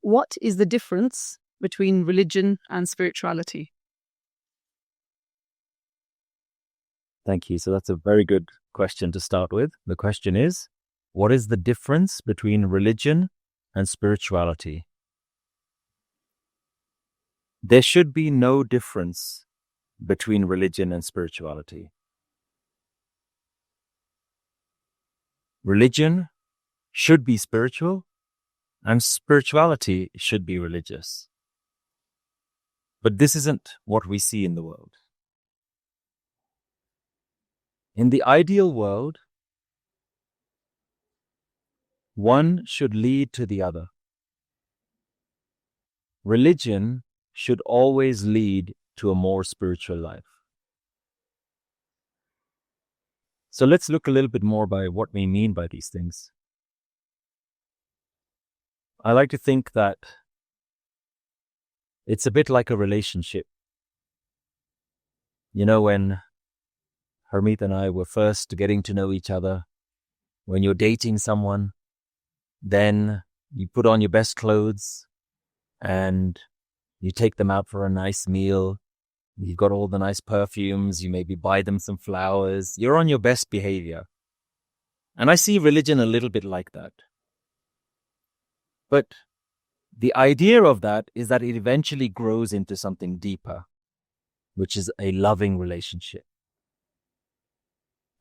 What is the difference between religion and spirituality? Thank you. So that's a very good question to start with. The question is, what is the difference between religion and spirituality? There should be no difference between religion and spirituality. Religion should be spiritual, and spirituality should be religious. But this isn't what we see in the world. In the ideal world, one should lead to the other. Religion should always lead to a more spiritual life. So let's look a little bit more by what we mean by these things. I like to think that it's a bit like a relationship. You know, when Harmeet and I were first getting to know each other, when you're dating someone, then you put on your best clothes and you take them out for a nice meal. You've got all the nice perfumes. You maybe buy them some flowers. You're on your best behavior. And I see religion a little bit like that. But the idea of that is that it eventually grows into something deeper, which is a loving relationship.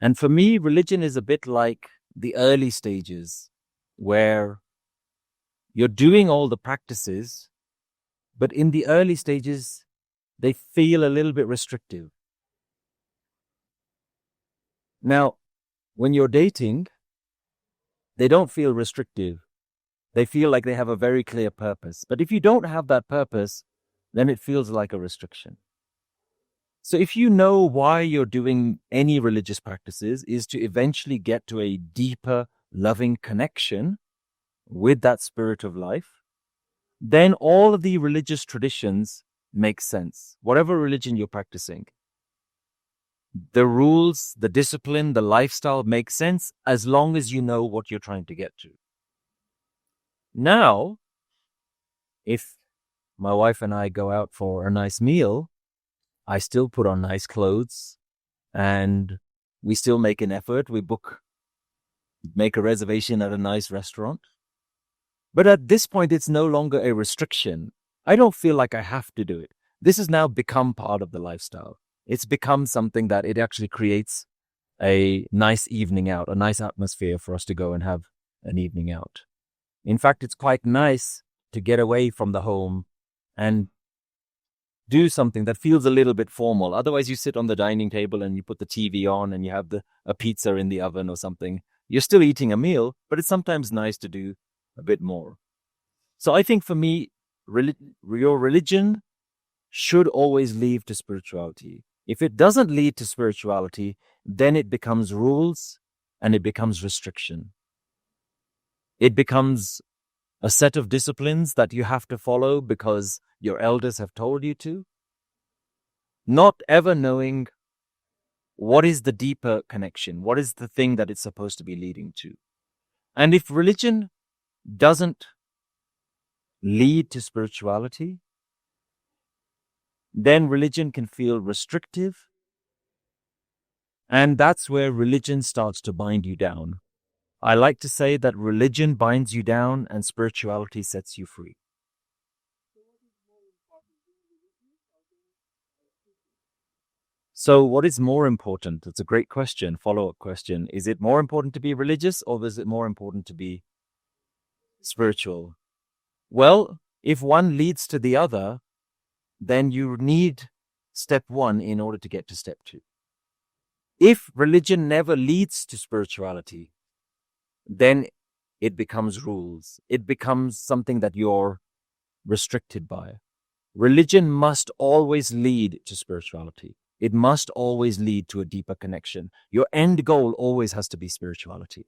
And for me, religion is a bit like the early stages where you're doing all the practices, but in the early stages, they feel a little bit restrictive. Now, when you're dating, they don't feel restrictive. They feel like they have a very clear purpose. But if you don't have that purpose, then it feels like a restriction. So if you know why you're doing any religious practices is to eventually get to a deeper, loving connection with that spirit of life, then all of the religious traditions make sense. Whatever religion you're practicing, the rules, the discipline, the lifestyle makes sense as long as you know what you're trying to get to. Now, if my wife and I go out for a nice meal, I still put on nice clothes and we still make an effort. We make a reservation at a nice restaurant. But at this point, it's no longer a restriction. I don't feel like I have to do it. This has now become part of the lifestyle. It's become something that it actually creates a nice evening out, a nice atmosphere for us to go and have an evening out. In fact, it's quite nice to get away from the home and do something that feels a little bit formal. Otherwise, you sit on the dining table and you put the TV on and you have a pizza in the oven or something. You're still eating a meal, but it's sometimes nice to do a bit more. So I think for me, your religion should always lead to spirituality. If it doesn't lead to spirituality, then it becomes rules and it becomes restriction. It becomes a set of disciplines that you have to follow because your elders have told you to, not ever knowing what is the deeper connection, what is the thing that it's supposed to be leading to. And if religion doesn't lead to spirituality, then religion can feel restrictive, and that's where religion starts to bind you down. I like to say that religion binds you down and spirituality sets you free. So what is more important? It's a great question, follow-up question. Is it more important to be religious or is it more important to be spiritual? Well, if one leads to the other, then you need step one in order to get to step two. If religion never leads to spirituality, then it becomes rules. It becomes something that you're restricted by. Religion must always lead to spirituality. It must always lead to a deeper connection. Your end goal always has to be spirituality.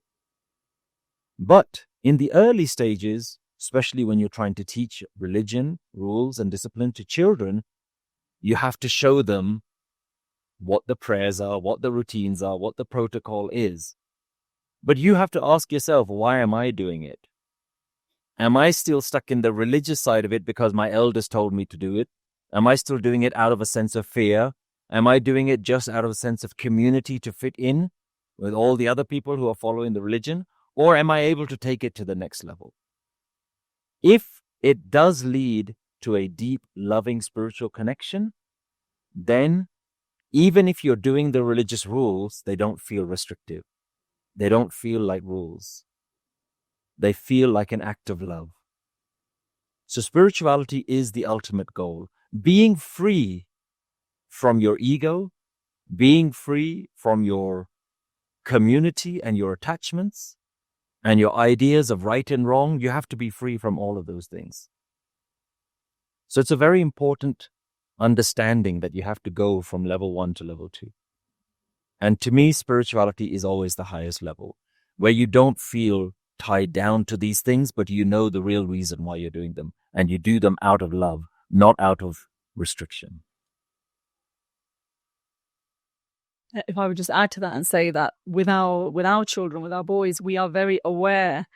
But in the early stages, especially when you're trying to teach religion, rules, and discipline to children, you have to show them what the prayers are, what the routines are, what the protocol is. But you have to ask yourself, why am I doing it? Am I still stuck in the religious side of it because my elders told me to do it? Am I still doing it out of a sense of fear? Am I doing it just out of a sense of community to fit in with all the other people who are following the religion? Or am I able to take it to the next level? If it does lead to a deep, loving spiritual connection, then even if you're doing the religious rules, they don't feel restrictive. They don't feel like rules. They feel like an act of love. So spirituality is the ultimate goal. Being free from your ego, being free from your community and your attachments and your ideas of right and wrong, you have to be free from all of those things. So it's a very important understanding that you have to go from level 1 to level 2. And to me, spirituality is always the highest level, where you don't feel tied down to these things, but you know the real reason why you're doing them. And you do them out of love, not out of restriction. If I would just add to that and say that with our children, with our boys, we are very aware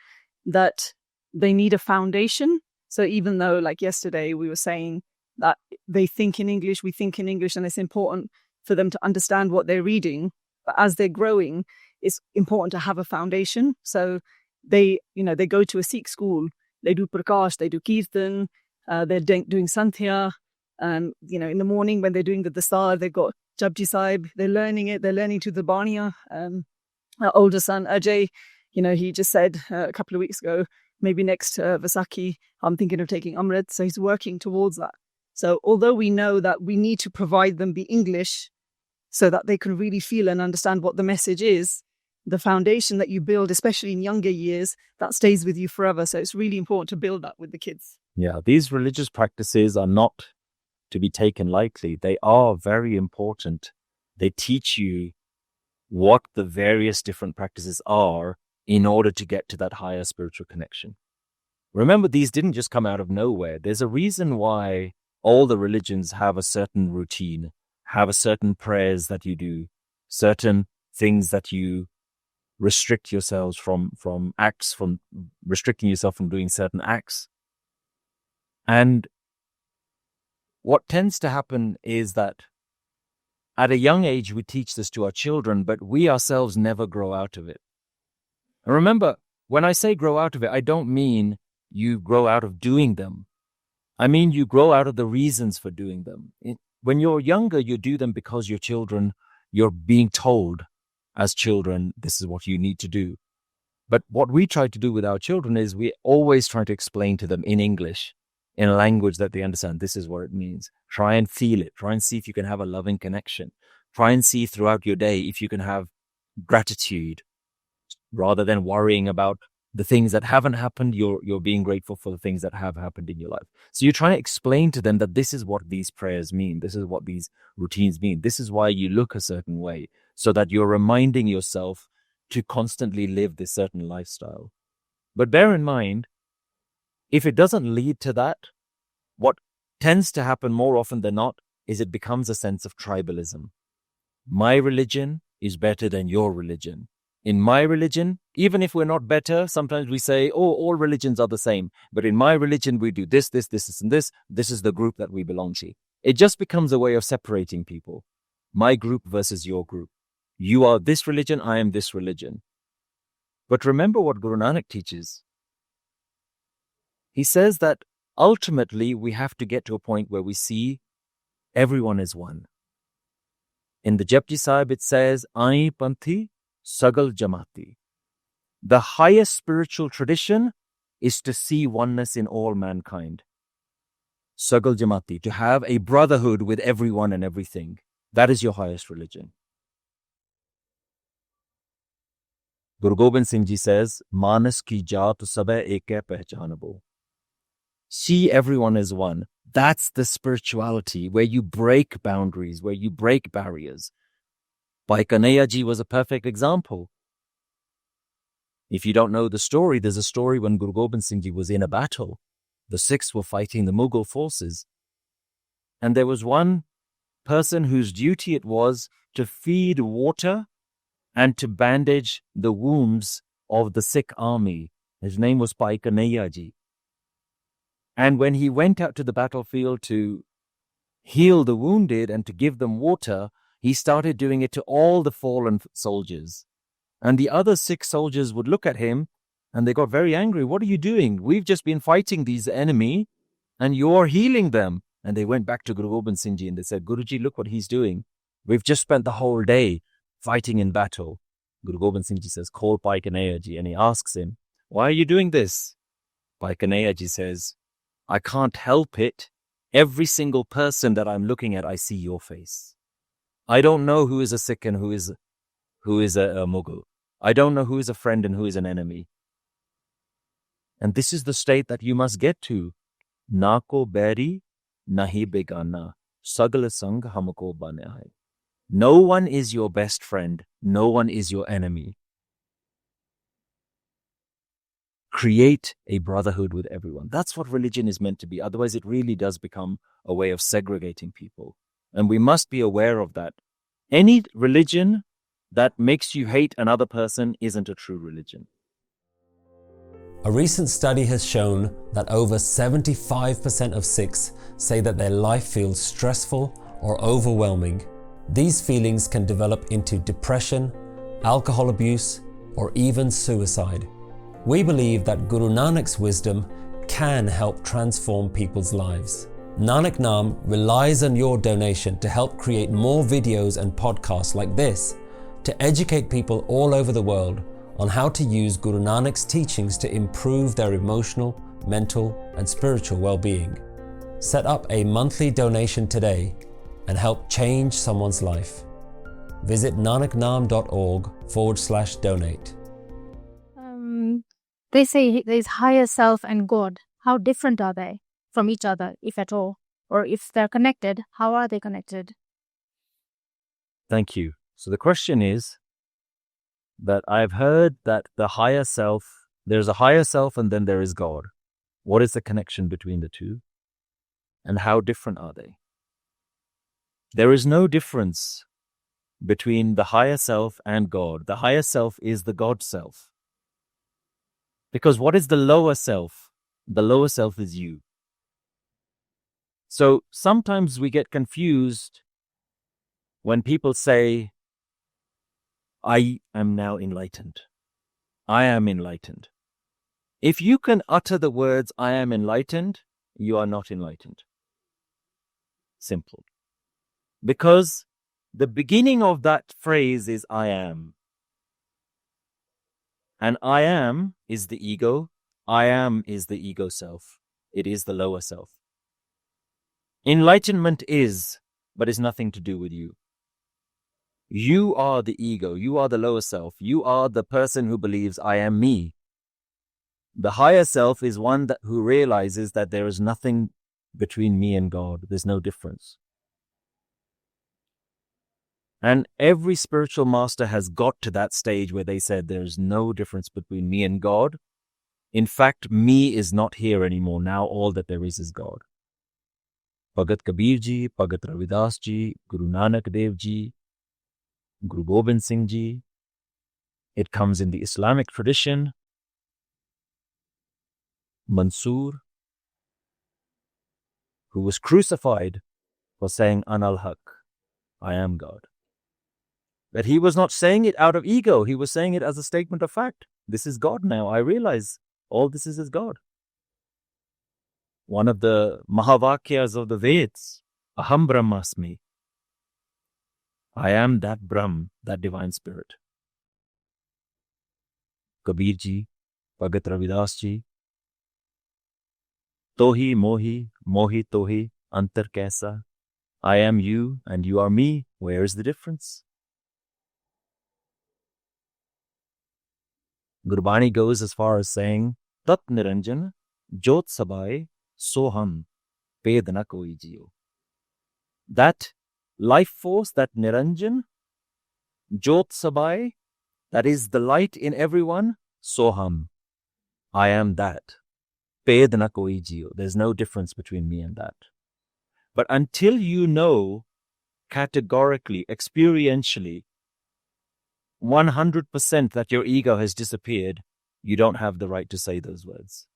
that they need a foundation. So even though, like yesterday, we were saying that they think in English, we think in English, and it's important for them to understand what they're reading. But as they're growing, it's important to have a foundation. So they go to a Sikh school, they do Prakash, they do Kirtan, they're doing Santhya. In the morning when they're doing the Dasar, they've got Japji Sahib, they're learning it, they're learning to the Baniya. Our older son, Ajay, he just said a couple of weeks ago, maybe next Vaisakhi, I'm thinking of taking Amrit. So he's working towards that. So although we know that we need to provide them the English so that they can really feel and understand what the message is, the foundation that you build, especially in younger years, that stays with you forever. So it's really important to build that with the kids. Yeah, these religious practices are not to be taken lightly. They are very important. They teach you what the various different practices are in order to get to that higher spiritual connection. Remember, these didn't just come out of nowhere. There's a reason why all the religions have a certain routine, have a certain prayers that you do, certain things that you restrict yourselves from acts, from restricting yourself from doing certain acts. And what tends to happen is that at a young age, we teach this to our children, but we ourselves never grow out of it. And remember, when I say grow out of it, I don't mean you grow out of doing them. I mean, you grow out of the reasons for doing them. When you're younger, you do them because you're being told as children, this is what you need to do. But what we try to do with our children is we always try to explain to them in English, in a language that they understand. This is what it means. Try and feel it. Try and see if you can have a loving connection. Try and see throughout your day if you can have gratitude rather than worrying about the things that haven't happened. You're being grateful for the things that have happened in your life. So you try to explain to them that this is what these prayers mean. This is what these routines mean. This is why you look a certain way, so that you're reminding yourself to constantly live this certain lifestyle. But bear in mind, if it doesn't lead to that, what tends to happen more often than not is it becomes a sense of tribalism. My religion is better than your religion. In my religion, even if we're not better, sometimes we say, oh, all religions are the same. But in my religion, we do this, and this. This is the group that we belong to. It just becomes a way of separating people. My group versus your group. You are this religion, I am this religion. But remember what Guru Nanak teaches. He says that ultimately we have to get to a point where we see everyone as one. In the Japji Sahib, it says, Ai Panthi Sagal Jamati. The highest spiritual tradition is to see oneness in all mankind. Sagal Jamati, to have a brotherhood with everyone and everything. That is your highest religion. Guru Gobind Singh Ji says, Manas ki jaat sabhe ek hai pehchanabo. See everyone as one. That's the spirituality where you break boundaries, where you break barriers. Bhai Kanhaiya Ji was a perfect example. If you don't know the story, there's a story when Guru Gobind Singh Ji was in a battle. The Sikhs were fighting the Mughal forces. And there was one person whose duty it was to feed water and to bandage the wounds of the Sikh army. His name was Bhai Kanhaiya Ji. And when he went out to the battlefield to heal the wounded and to give them water, he started doing it to all the fallen soldiers. And the other 6 soldiers would look at him and they got very angry. What are you doing? We've just been fighting these enemy and you're healing them. And they went back to Guru Gobind Singh Ji and they said, Guruji, look what he's doing. We've just spent the whole day fighting in battle. Guru Gobind Singh Ji says, call Bhai Kanhaiya Ji. And he asks him, why are you doing this? Bhai Kanhaiya Ji says, I can't help it. Every single person that I'm looking at, I see your face. I don't know who is a Sikh and who is a Mughal. I don't know who is a friend and who is an enemy. And this is the state that you must get to. Na ko beri, nahi begana. Sagala sang humko bane hai. No one is your best friend. No one is your enemy. Create a brotherhood with everyone. That's what religion is meant to be. Otherwise, it really does become a way of segregating people. And we must be aware of that. Any religion that makes you hate another person isn't a true religion. A recent study has shown that over 75% of Sikhs say that their life feels stressful or overwhelming. These feelings can develop into depression, alcohol abuse, or even suicide. We believe that Guru Nanak's wisdom can help transform people's lives. Nanak Naam relies on your donation to help create more videos and podcasts like this to educate people all over the world on how to use Guru Nanak's teachings to improve their emotional, mental, and spiritual well-being. Set up a monthly donation today and help change someone's life. Visit nanaknaam.org/donate. They say there's higher self and God. How different are they from each other, if at all? Or if they're connected, how are they connected? Thank you. So the question is that I've heard that the higher self, there's a higher self and then there is God. What is the connection between the two? And how different are they? There is no difference between the higher self and God. The higher self is the God self. Because what is the lower self? The lower self is you. So sometimes we get confused when people say, I am now enlightened. I am enlightened. If you can utter the words, I am enlightened, you are not enlightened. Simple. Because the beginning of that phrase is I am. And I am is the ego. I am is the ego self. It is the lower self. Enlightenment is, but it's nothing to do with you. You are the ego. You are the lower self. You are the person who believes I am me. The higher self is one who realizes that there is nothing between me and God. There's no difference. And every spiritual master has got to that stage where they said there's no difference between me and God. In fact, me is not here anymore. Now all that there is God. Bhagat Kabir Ji, Bhagat Ravidas Ji, Guru Nanak Dev Ji, Guru Gobind Singh Ji. It comes in the Islamic tradition. Mansur, who was crucified for saying Anal Haq, I am God. But he was not saying it out of ego. He was saying it as a statement of fact. This is God now. I realize all this is God. One of the Mahavakyas of the Veds, Aham Brahmasmi. I am that Brahm, that divine spirit. Kabir Ji, Bhagat Ravidas Ji. Tohi mohi, mohi tohi, antar kaisa. I am you and you are me. Where is the difference? Gurbani goes as far as saying, Tat Niranjan, Jot Sabai, Soham, Ped na koi jiyo. That life force, that Niranjan, Jot Sabai, that is the light in everyone, Soham. I am that. Ped na koi jiyo. There's no difference between me and that. But until you know categorically, experientially, 100% that your ego has disappeared, you don't have the right to say those words.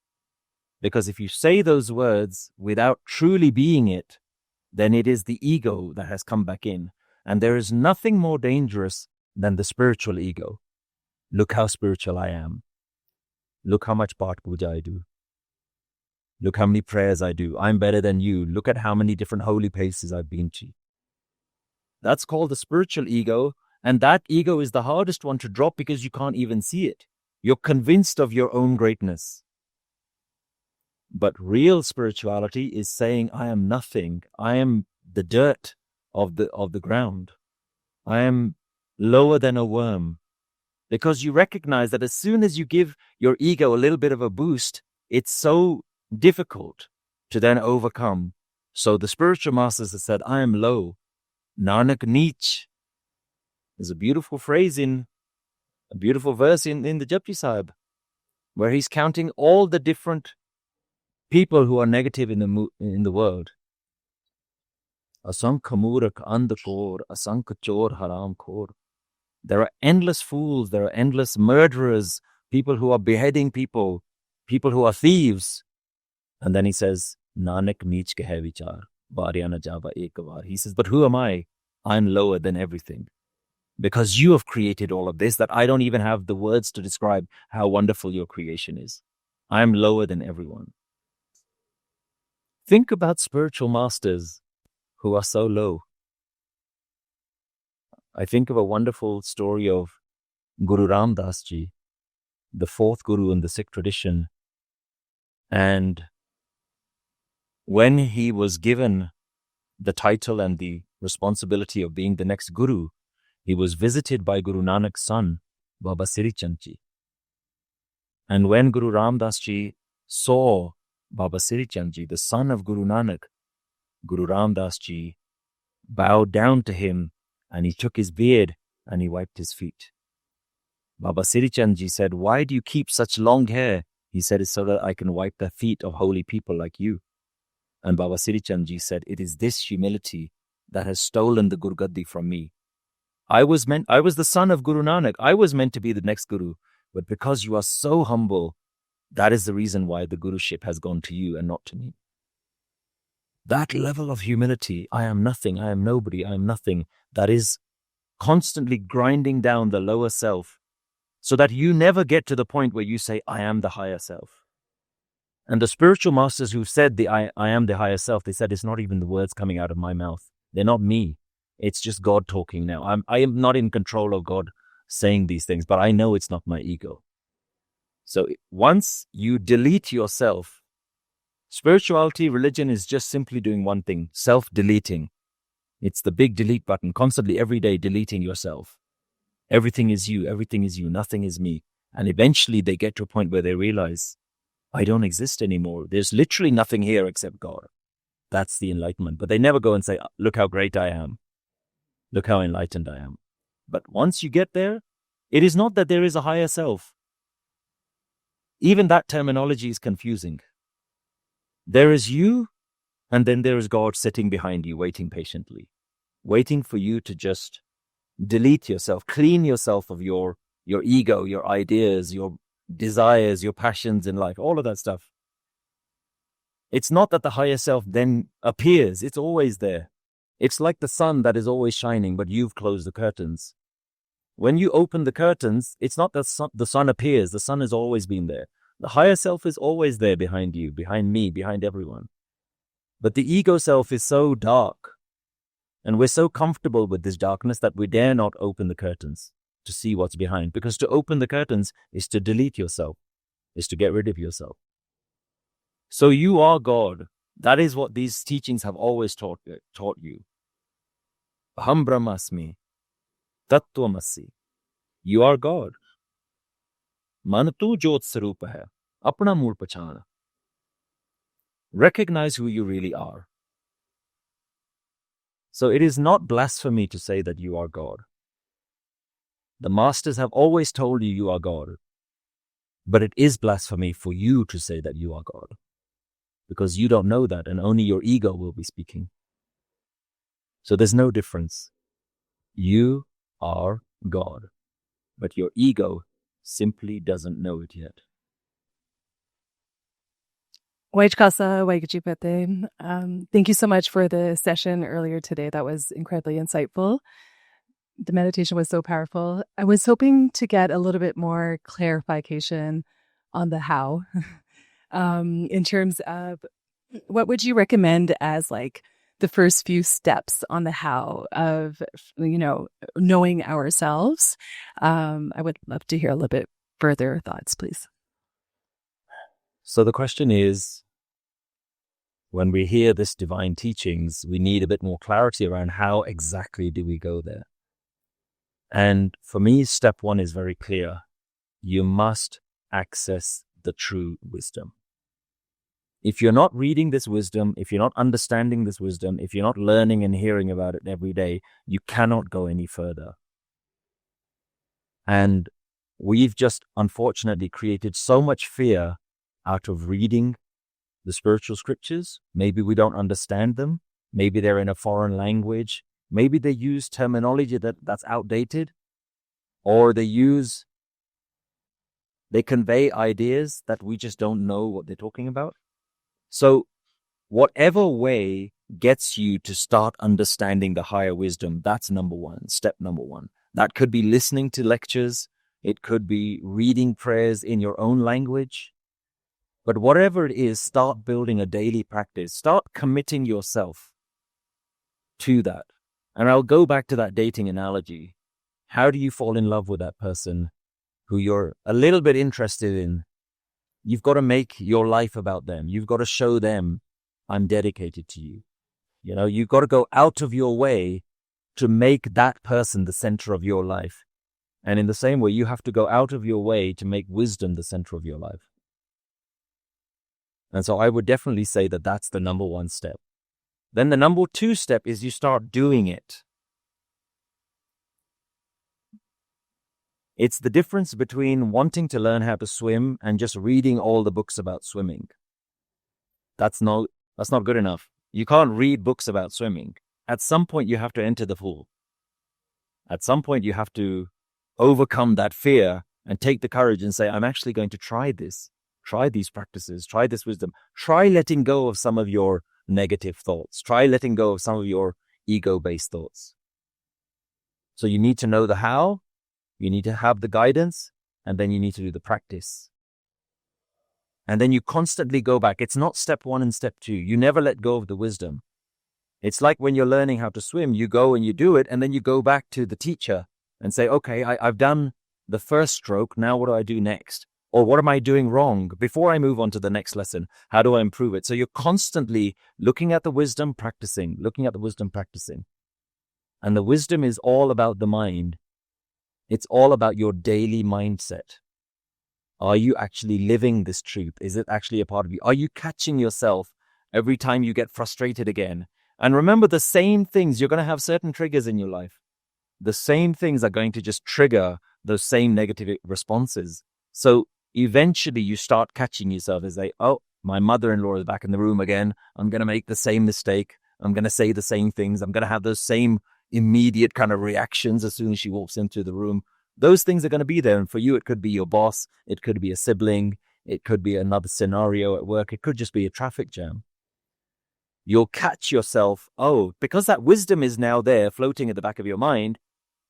Because if you say those words without truly being it, then it is the ego that has come back in. And there is nothing more dangerous than the spiritual ego. Look how spiritual I am. Look how much Path Puja I do. Look how many prayers I do. I'm better than you. Look at how many different holy places I've been to. That's called the spiritual ego. And that ego is the hardest one to drop because you can't even see it. You're convinced of your own greatness. But real spirituality is saying, I am nothing. I am the dirt of the ground. I am lower than a worm. Because you recognize that as soon as you give your ego a little bit of a boost, it's so difficult to then overcome. So the spiritual masters have said, I am low. Nanak Neech. There's a beautiful verse in the Japji Sahib, where he's counting all the different people who are negative in the world. Asank Murak Andakor, Asank Chor Haram Khor. There are endless fools, there are endless murderers, people who are beheading people who are thieves. And then he says, Nanak Neech ke hai vichar, Baryana Java Ekavar. He says, but who am I? I'm lower than everything. Because you have created all of this that I don't even have the words to describe how wonderful your creation is. I'm lower than everyone. Think about spiritual masters who are so low. I think of a wonderful story of Guru Ramdas Ji, the fourth Guru in the Sikh tradition. And when he was given the title and the responsibility of being the next Guru, he was visited by Guru Nanak's son, Baba Sri Chand Ji. And when Guru Ramdas Ji saw Baba Sri Chand Ji, the son of Guru Nanak, Guru Ramdas Ji bowed down to him and he took his beard and he wiped his feet. Baba Sri Chand Ji said, why do you keep such long hair? He said, it's so that I can wipe the feet of holy people like you. And Baba Sri Chand Ji said, it is this humility that has stolen the Gurgaddi from me. I was the son of Guru Nanak. I was meant to be the next Guru. But because you are so humble, that is the reason why the Guruship has gone to you and not to me. That level of humility, I am nothing, I am nobody, I am nothing, that is constantly grinding down the lower self so that you never get to the point where you say, I am the higher self. And the spiritual masters who said I am the higher self, they said it's not even the words coming out of my mouth. They're not me. It's just God talking now. I am not in control of God saying these things, but I know it's not my ego. So once you delete yourself, spirituality, religion is just simply doing one thing, self-deleting. It's the big delete button, constantly every day deleting yourself. Everything is you, nothing is me. And eventually they get to a point where they realize, I don't exist anymore. There's literally nothing here except God. That's the enlightenment. But they never go and say, look how great I am. Look how enlightened I am. But once you get there, it is not that there is a higher self. Even that terminology is confusing. There is you, and then there is God sitting behind you, waiting patiently, waiting for you to just delete yourself, clean yourself of your ego, your ideas, your desires, your passions in life, all of that stuff. It's not that the higher self then appears. It's always there. It's like the sun that is always shining, but you've closed the curtains. When you open the curtains, it's not that the sun appears. The sun has always been there. The higher self is always there behind you, behind me, behind everyone. But the ego self is so dark, and we're so comfortable with this darkness that we dare not open the curtains to see what's behind. Because to open the curtains is to delete yourself, is to get rid of yourself. So you are God. That is what these teachings have always taught you. Aham Brahmasmi, Tattvamasi. You are God. Man tu jot sarupa hai, apna mool pachana. Recognize who you really are. So it is not blasphemy to say that you are God. The masters have always told you are God. But it is blasphemy for you to say that you are God. Because you don't know that, and only your ego will be speaking. So there's no difference. You are God. But your ego simply doesn't know it yet. Waichkasa, Waikajipete. Thank you so much for the session earlier today. That was incredibly insightful. The meditation was so powerful. I was hoping to get a little bit more clarification on the how, in terms of what would you recommend as like the first few steps on the how of, knowing ourselves. I would love to hear a little bit further thoughts, please. So the question is, when we hear this divine teachings, we need a bit more clarity around how exactly do we go there. And for me, step one is very clear. You must access the true wisdom. If you're not reading this wisdom, if you're not understanding this wisdom, if you're not learning and hearing about it every day, you cannot go any further. And we've just unfortunately created so much fear out of reading the spiritual scriptures. Maybe we don't understand them. Maybe they're in a foreign language. Maybe they use terminology that's outdated. Or they convey ideas that we just don't know what they're talking about. So whatever way gets you to start understanding the higher wisdom, that's number one, step number one. That could be listening to lectures. It could be reading prayers in your own language. But whatever it is, start building a daily practice. Start committing yourself to that. And I'll go back to that dating analogy. How do you fall in love with that person who you're a little bit interested in? You've got to make your life about them. You've got to show them, I'm dedicated to you. You've got to go out of your way to make that person the center of your life. And in the same way, you have to go out of your way to make wisdom the center of your life. And so I would definitely say that that's the number one step. Then the number two step is you start doing it. It's the difference between wanting to learn how to swim and just reading all the books about swimming. That's not good enough. You can't read books about swimming. At some point, you have to enter the pool. At some point, you have to overcome that fear and take the courage and say, I'm actually going to try this. Try these practices. Try this wisdom. Try letting go of some of your negative thoughts. Try letting go of some of your ego-based thoughts. So you need to know the how. You need to have the guidance, and then you need to do the practice. And then you constantly go back. It's not step one and step two. You never let go of the wisdom. It's like when you're learning how to swim, you go and you do it, and then you go back to the teacher and say, okay, I've done the first stroke. Now what do I do next? Or what am I doing wrong? Before I move on to the next lesson, how do I improve it? So you're constantly looking at the wisdom, practicing, looking at the wisdom, practicing. And the wisdom is all about the mind. It's all about your daily mindset. Are you actually living this truth? Is it actually a part of you? Are you catching yourself every time you get frustrated again? And remember, the same things, you're going to have certain triggers in your life. The same things are going to just trigger those same negative responses. So eventually you start catching yourself as oh, my mother-in-law is back in the room again. I'm going to make the same mistake. I'm going to say the same things. I'm going to have those same immediate kind of reactions as soon as she walks into the room. Those things are going to be there. And for you, it could be your boss. It could be a sibling. It could be another scenario at work. It could just be a traffic jam. You'll catch yourself, because that wisdom is now there floating at the back of your mind.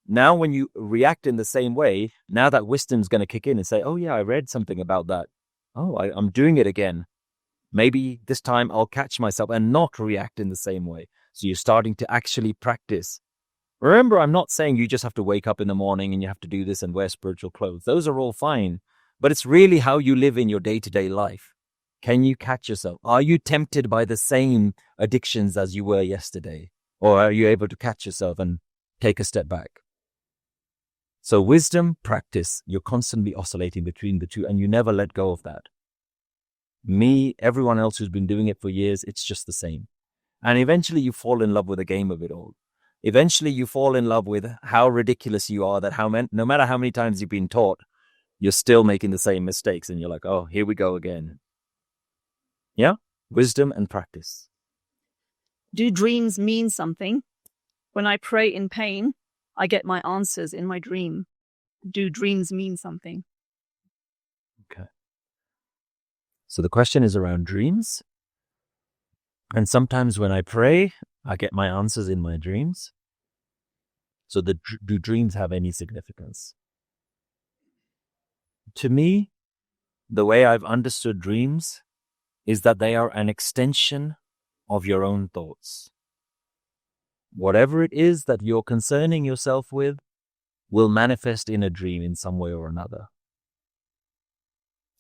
Now when you react in the same way, now that wisdom's going to kick in and say, oh yeah, I read something about that. I'm doing it again. Maybe this time I'll catch myself and not react in the same way. So you're starting to actually practice. Remember, I'm not saying you just have to wake up in the morning and you have to do this and wear spiritual clothes. Those are all fine. But it's really how you live in your day-to-day life. Can you catch yourself? Are you tempted by the same addictions as you were yesterday? Or are you able to catch yourself and take a step back? So wisdom, practice, you're constantly oscillating between the two and you never let go of that. Me, everyone else who's been doing it for years, it's just the same. And eventually you fall in love with the game of it all. Eventually you fall in love with how ridiculous you are, that no matter how many times you've been taught, you're still making the same mistakes. And you're like, oh, here we go again. Yeah? Wisdom and practice. Do dreams mean something? When I pray in pain, I get my answers in my dream. Do dreams mean something? Okay. So the question is around dreams. And sometimes when I pray, I get my answers in my dreams. So do dreams have any significance? To me, the way I've understood dreams is that they are an extension of your own thoughts. Whatever it is that you're concerning yourself with will manifest in a dream in some way or another.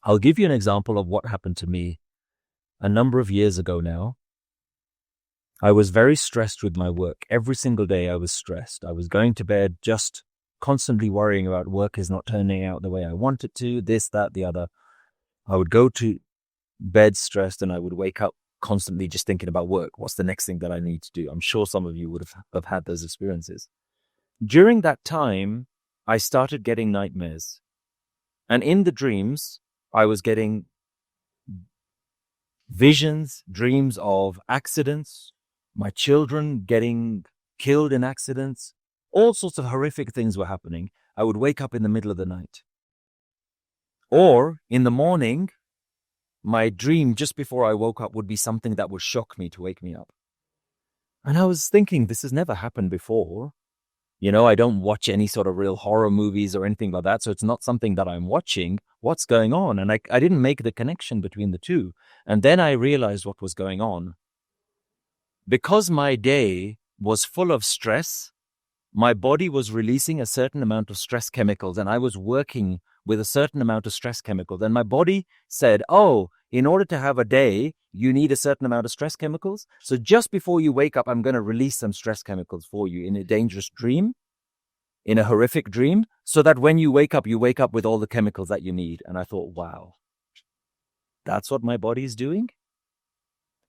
I'll give you an example of what happened to me a number of years ago now. I was very stressed with my work. Every single day I was stressed. I was going to bed just constantly worrying about work is not turning out the way I want it to, this, that, the other. I would go to bed stressed and I would wake up constantly just thinking about work. What's the next thing that I need to do? I'm sure some of you would have had those experiences. During that time, I started getting nightmares. And in the dreams, I was getting visions, dreams of accidents, my children getting killed in accidents. All sorts of horrific things were happening. I would wake up in the middle of the night. Or in the morning, my dream just before I woke up would be something that would shock me to wake me up. And I was thinking, this has never happened before. You know, I don't watch any sort of real horror movies or anything like that, so it's not something that I'm watching. What's going on? And I didn't make the connection between the two. And then I realized what was going on. Because my day was full of stress, my body was releasing a certain amount of stress chemicals, and I was working with a certain amount of stress chemicals. And my body said, oh, in order to have a day, you need a certain amount of stress chemicals. So just before you wake up, I'm going to release some stress chemicals for you in a dangerous dream, in a horrific dream, so that when you wake up with all the chemicals that you need. And I thought, wow, that's what my body is doing?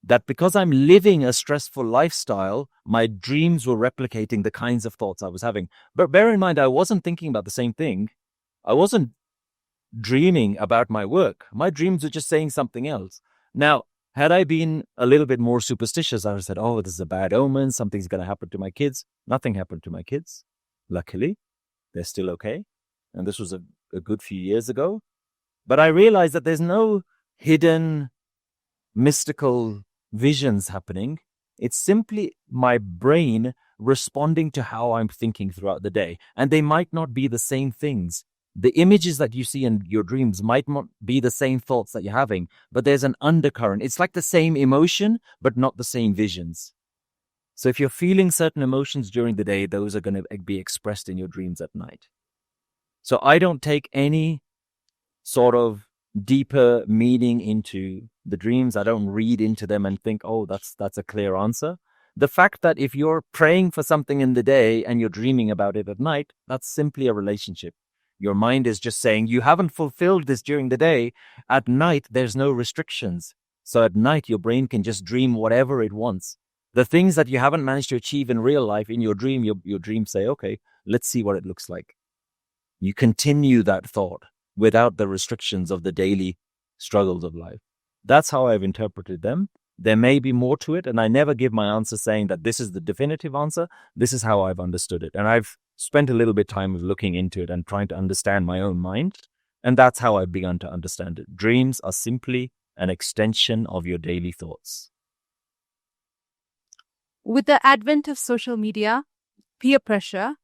That because I'm living a stressful lifestyle, my dreams were replicating the kinds of thoughts I was having. But bear in mind, I wasn't thinking about the same thing. I wasn't dreaming about my work. My dreams were just saying something else. Now, had I been a little bit more superstitious, I would have said, oh, this is a bad omen. Something's going to happen to my kids. Nothing happened to my kids. Luckily, they're still okay. And this was a good few years ago. But I realized that there's no hidden mystical visions happening. It's simply my brain responding to how I'm thinking throughout the day. And they might not be the same things. The images that you see in your dreams might not be the same thoughts that you're having, but there's an undercurrent. It's like the same emotion, but not the same visions. So if you're feeling certain emotions during the day, those are going to be expressed in your dreams at night. So I don't take any sort of deeper meaning into the dreams. I don't read into them and think, oh, that's a clear answer. The fact that if you're praying for something in the day and you're dreaming about it at night, that's simply a relationship. Your mind is just saying, you haven't fulfilled this during the day. At night, there's no restrictions. So at night, your brain can just dream whatever it wants. The things that you haven't managed to achieve in real life, in your dream, your dreams say, okay, let's see what it looks like. You continue that thought without the restrictions of the daily struggles of life. That's how I've interpreted them. There may be more to it, and I never give my answer saying that this is the definitive answer. This is how I've understood it. And I've spent a little bit of time looking into it and trying to understand my own mind. And that's how I've begun to understand it. Dreams are simply an extension of your daily thoughts. With the advent of social media, peer pressure,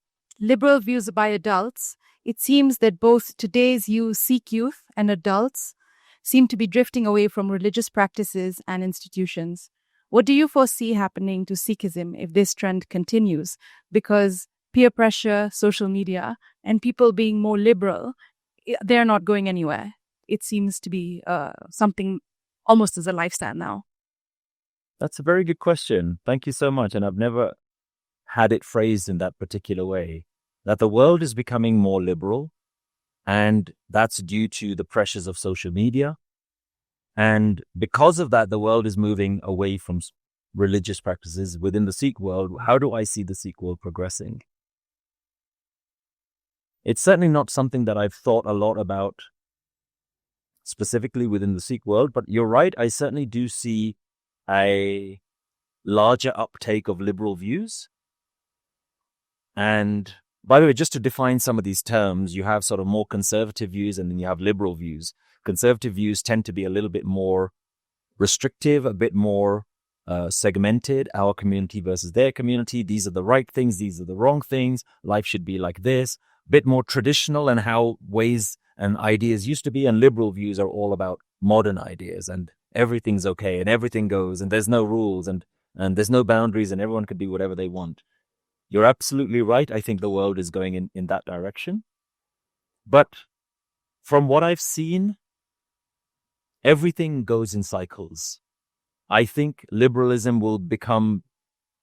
liberal views by adults, it seems that both today's Sikh youth and adults seem to be drifting away from religious practices and institutions. What do you foresee happening to Sikhism if this trend continues? Because peer pressure, social media, and people being more liberal, they're not going anywhere. It seems to be something almost as a lifestyle now. That's a very good question. Thank you so much. And I've never had it phrased in that particular way, that the world is becoming more liberal, and that's due to the pressures of social media. And because of that, the world is moving away from religious practices within the Sikh world. How do I see the Sikh world progressing? It's certainly not something that I've thought a lot about specifically within the Sikh world, but you're right, I certainly do see a larger uptake of liberal views. And by the way, just to define some of these terms, you have sort of more conservative views and then you have liberal views. Conservative views tend to be a little bit more restrictive, a bit more segmented, our community versus their community. These are the right things, these are the wrong things. Life should be like this. A bit more traditional and how ways and ideas used to be. And liberal views are all about modern ideas and everything's okay and everything goes and there's no rules and there's no boundaries and everyone can do whatever they want. You're absolutely right. I think the world is going in that direction. But from what I've seen, everything goes in cycles. I think liberalism will become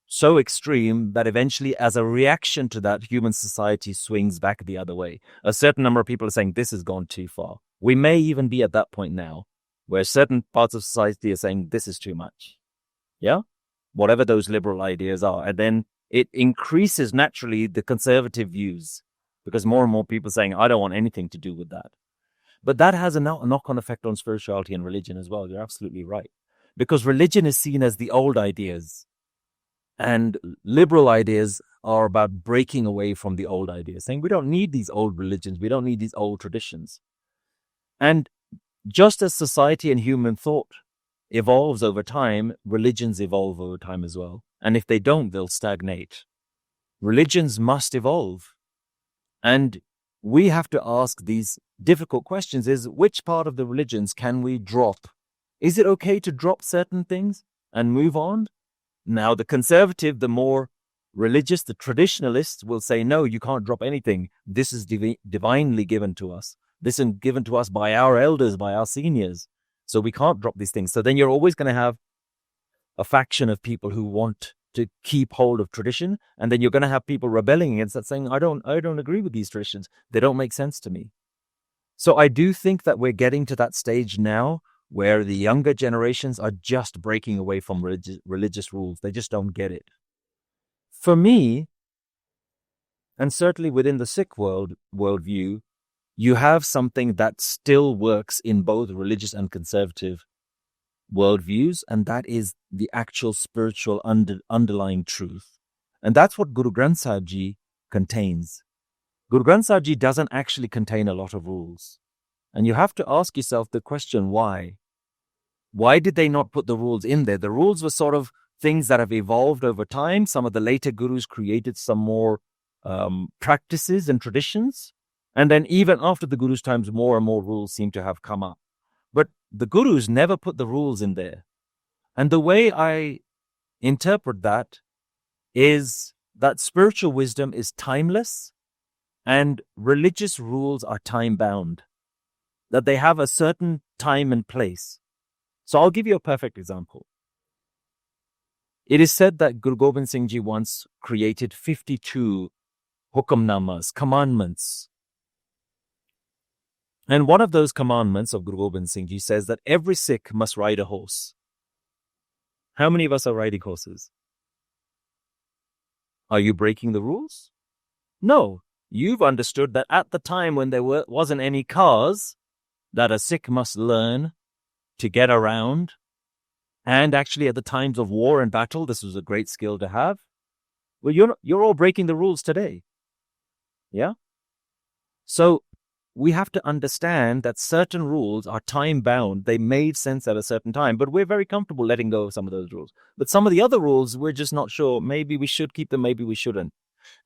so extreme that eventually, as a reaction to that, human society swings back the other way. A certain number of people are saying this has gone too far. We may even be at that point now, where certain parts of society are saying this is too much. Yeah? Whatever those liberal ideas are. And then it increases naturally the conservative views, because more and more people are saying, I don't want anything to do with that. But that has a knock-on effect on spirituality and religion as well. You're absolutely right. Because religion is seen as the old ideas. And liberal ideas are about breaking away from the old ideas, saying we don't need these old religions, we don't need these old traditions. And just as society and human thought evolves over time, religions evolve over time as well. And if they don't, they'll stagnate. Religions must evolve. And we have to ask these difficult questions, is which part of the religions can we drop? Is it okay to drop certain things and move on? Now, the conservative, the more religious, the traditionalists will say, no, you can't drop anything. This is divinely given to us. This is given to us by our elders, by our seniors. So we can't drop these things. So then you're always going to have a faction of people who want to keep hold of tradition. And then you're going to have people rebelling against that, saying, I don't agree with these traditions. They don't make sense to me. So I do think that we're getting to that stage now where the younger generations are just breaking away from religious rules. They just don't get it. For me, and certainly within the Sikh worldview, you have something that still works in both religious and conservative worldviews, and that is the actual spiritual underlying truth. And that's what Guru Granth Sahib Ji contains. Guru Granth Sahib Ji doesn't actually contain a lot of rules. And you have to ask yourself the question, why? Why did they not put the rules in there? The rules were sort of things that have evolved over time. Some of the later gurus created some more practices and traditions. And then even after the Guru's times, more and more rules seem to have come up. But the Gurus never put the rules in there. And the way I interpret that is that spiritual wisdom is timeless and religious rules are time-bound, that they have a certain time and place. So I'll give you a perfect example. It is said that Guru Gobind Singh Ji once created 52 hukamnamas, commandments. And one of those commandments of Guru Gobind Singh Ji says that every Sikh must ride a horse. How many of us are riding horses? Are you breaking the rules? No. You've understood that at the time when there wasn't any cars, that a Sikh must learn to get around. And actually at the times of war and battle, this was a great skill to have. Well, you're all breaking the rules today. Yeah? So we have to understand that certain rules are time-bound. They made sense at a certain time, but we're very comfortable letting go of some of those rules. But some of the other rules, we're just not sure. Maybe we should keep them, maybe we shouldn't.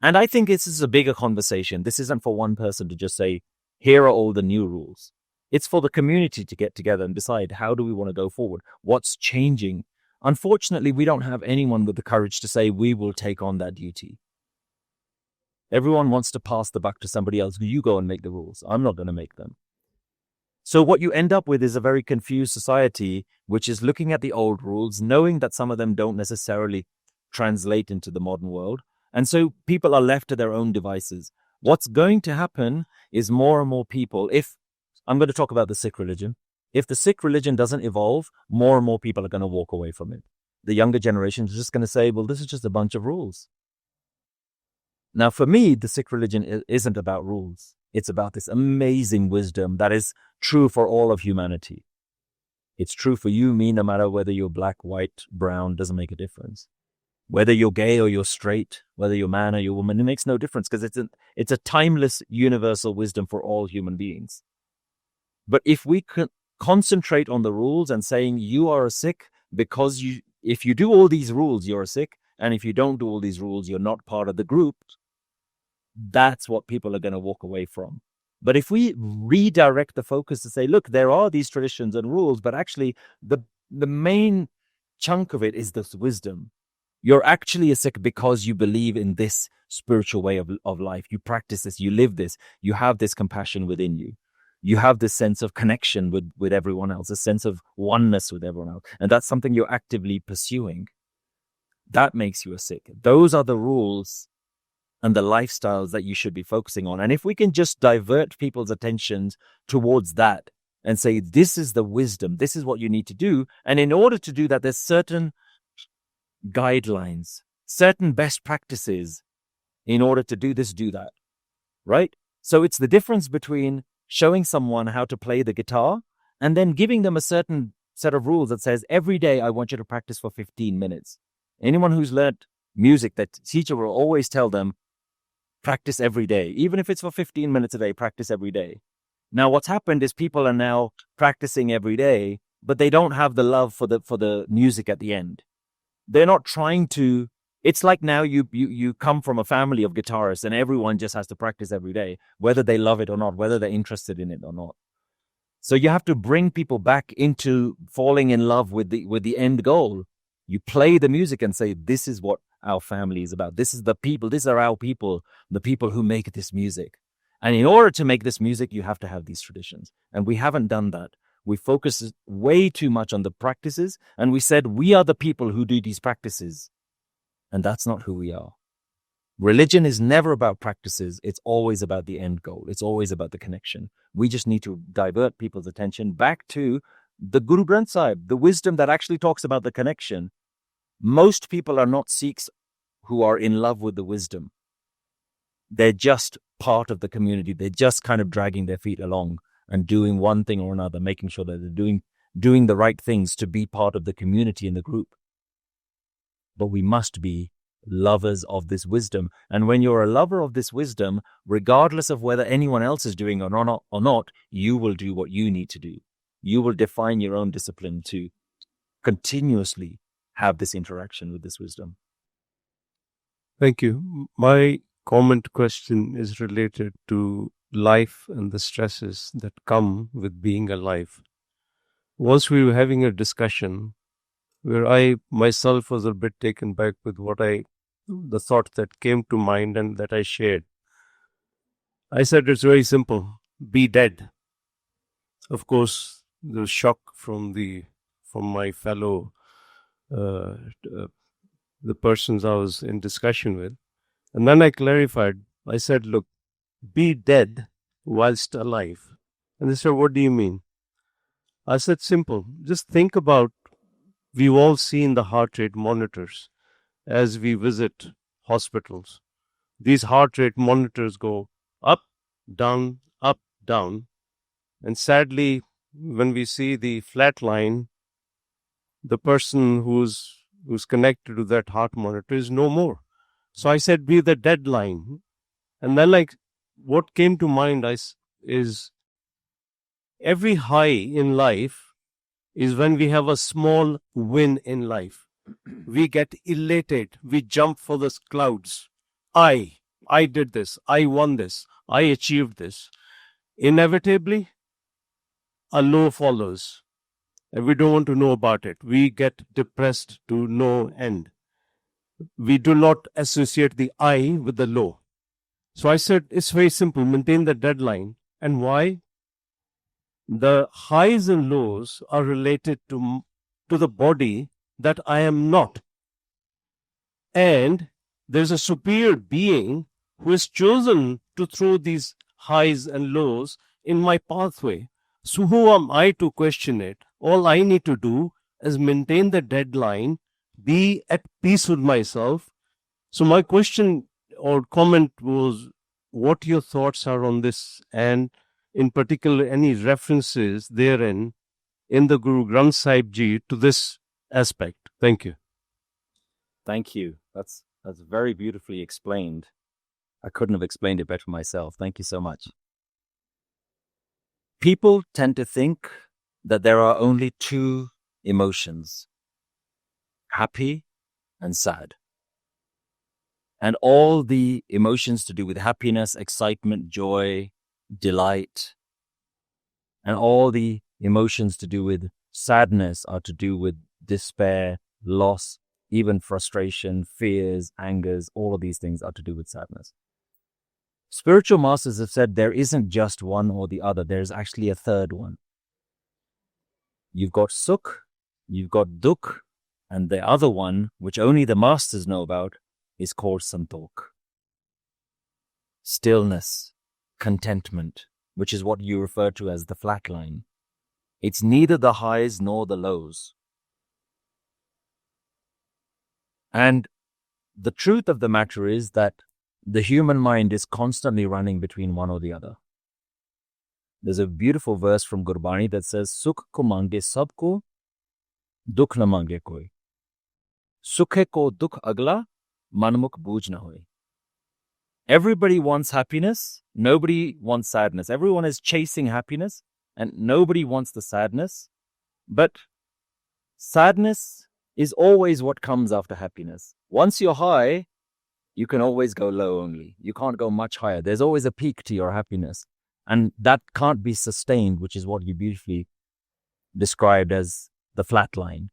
And I think this is a bigger conversation. This isn't for one person to just say, here are all the new rules. It's for the community to get together and decide, how do we want to go forward? What's changing? Unfortunately, we don't have anyone with the courage to say, we will take on that duty. Everyone wants to pass the buck to somebody else. You go and make the rules. I'm not going to make them. So what you end up with is a very confused society, which is looking at the old rules, knowing that some of them don't necessarily translate into the modern world. And so people are left to their own devices. What's going to happen is more and more people, if I'm going to talk about the Sikh religion, if the Sikh religion doesn't evolve, more and more people are going to walk away from it. The younger generation is just going to say, well, this is just a bunch of rules. Now, for me, the Sikh religion isn't about rules. It's about this amazing wisdom that is true for all of humanity. It's true for you, me, no matter whether you're black, white, brown, doesn't make a difference. Whether you're gay or you're straight, whether you're man or you're woman, it makes no difference because it's a timeless, universal wisdom for all human beings. But if we can concentrate on the rules and saying you are a Sikh because if you do all these rules, you're a Sikh, and if you don't do all these rules, you're not part of the group, that's what people are going to walk away from. But if we redirect the focus to say, look, there are these traditions and rules, but actually the main chunk of it is this wisdom. You're actually a Sikh because you believe in this spiritual way of life. You practice this, you live this, you have this compassion within you. You have this sense of connection with everyone else, a sense of oneness with everyone else. And that's something you're actively pursuing. That makes you a Sikh. Those are the rules and the lifestyles that you should be focusing on. And if we can just divert people's attentions towards that and say, this is the wisdom, this is what you need to do. And in order to do that, there's certain guidelines, certain best practices in order to do this, do that, right? So it's the difference between showing someone how to play the guitar and then giving them a certain set of rules that says, every day I want you to practice for 15 minutes. Anyone who's learned music, that teacher will always tell them, practice every day. Even if it's for 15 minutes a day, practice every day. Now, what's happened is people are now practicing every day, but they don't have the love for the music at the end. They're not trying to. It's like now you come from a family of guitarists and everyone just has to practice every day, whether they love it or not, whether they're interested in it or not. So you have to bring people back into falling in love with the end goal. You play the music and say, this is what our family is about. This is the people. These are our people, the people who make this music. And in order to make this music, you have to have these traditions. And we haven't done that. We focus way too much on the practices. And we said, we are the people who do these practices. And that's not who we are. Religion is never about practices. It's always about the end goal. It's always about the connection. We just need to divert people's attention back to the Guru Granth Sahib, the wisdom that actually talks about the connection. Most people are not Sikhs who are in love with the wisdom. They're just part of the community. They're just kind of dragging their feet along and doing one thing or another, making sure that they're doing the right things to be part of the community and the group. But we must be lovers of this wisdom. And when you're a lover of this wisdom, regardless of whether anyone else is doing or not, you will do what you need to do. You will define your own discipline to continuously have this interaction with this wisdom. Thank you. My comment question is related to life and the stresses that come with being alive. Once we were having a discussion where I myself was a bit taken back with the thought that came to mind and that I shared. I said it's very simple. Be dead. Of course, the shock from my fellow the persons I was in discussion with. And then I clarified. I said, look, be dead whilst alive. And they said, what do you mean? I said, simple. Just think about, we've all seen the heart rate monitors as we visit hospitals. These heart rate monitors go up, down, and sadly, when we see the flat line, the person who's connected to that heart monitor is no more. So I said, be the dead line. And then what came to mind is every high in life is when we have a small win in life. We get elated. We jump for the clouds. I did this. I won this. I achieved this. Inevitably, a low follows. And we don't want to know about it. We get depressed to no end. We do not associate the I with the low. So I said, it's very simple. Maintain the deadline. And why? The highs and lows are related to the body that I am not. And there's a superior being who has chosen to throw these highs and lows in my pathway. So who am I to question it? All I need to do is maintain the deadline, be at peace with myself. So my question or comment was, what your thoughts are on this, and in particular, any references therein in the Guru Granth Sahib Ji to this aspect. Thank you. Thank you. That's very beautifully explained. I couldn't have explained it better myself. Thank you so much. People tend to think that there are only two emotions, happy and sad. And all the emotions to do with happiness, excitement, joy, delight, and all the emotions to do with sadness are to do with despair, loss, even frustration, fears, angers. All of these things are to do with sadness. Spiritual masters have said there isn't just one or the other. There's actually a third one. You've got sukh, you've got dukh, and the other one, which only the masters know about, is called santokh. Stillness, contentment, which is what you refer to as the flat line. It's neither the highs nor the lows. And the truth of the matter is that the human mind is constantly running between one or the other. There's a beautiful verse from Gurbani that says, Sukh ko mange sabko, dukh na mange koi. Sukhe ko dukh agla, manmukh booj na hoy. Everybody wants happiness. Nobody wants sadness. Everyone is chasing happiness and nobody wants the sadness. But sadness is always what comes after happiness. Once you're high, you can always go low only. You can't go much higher. There's always a peak to your happiness. And that can't be sustained, which is what you beautifully described as the flat line.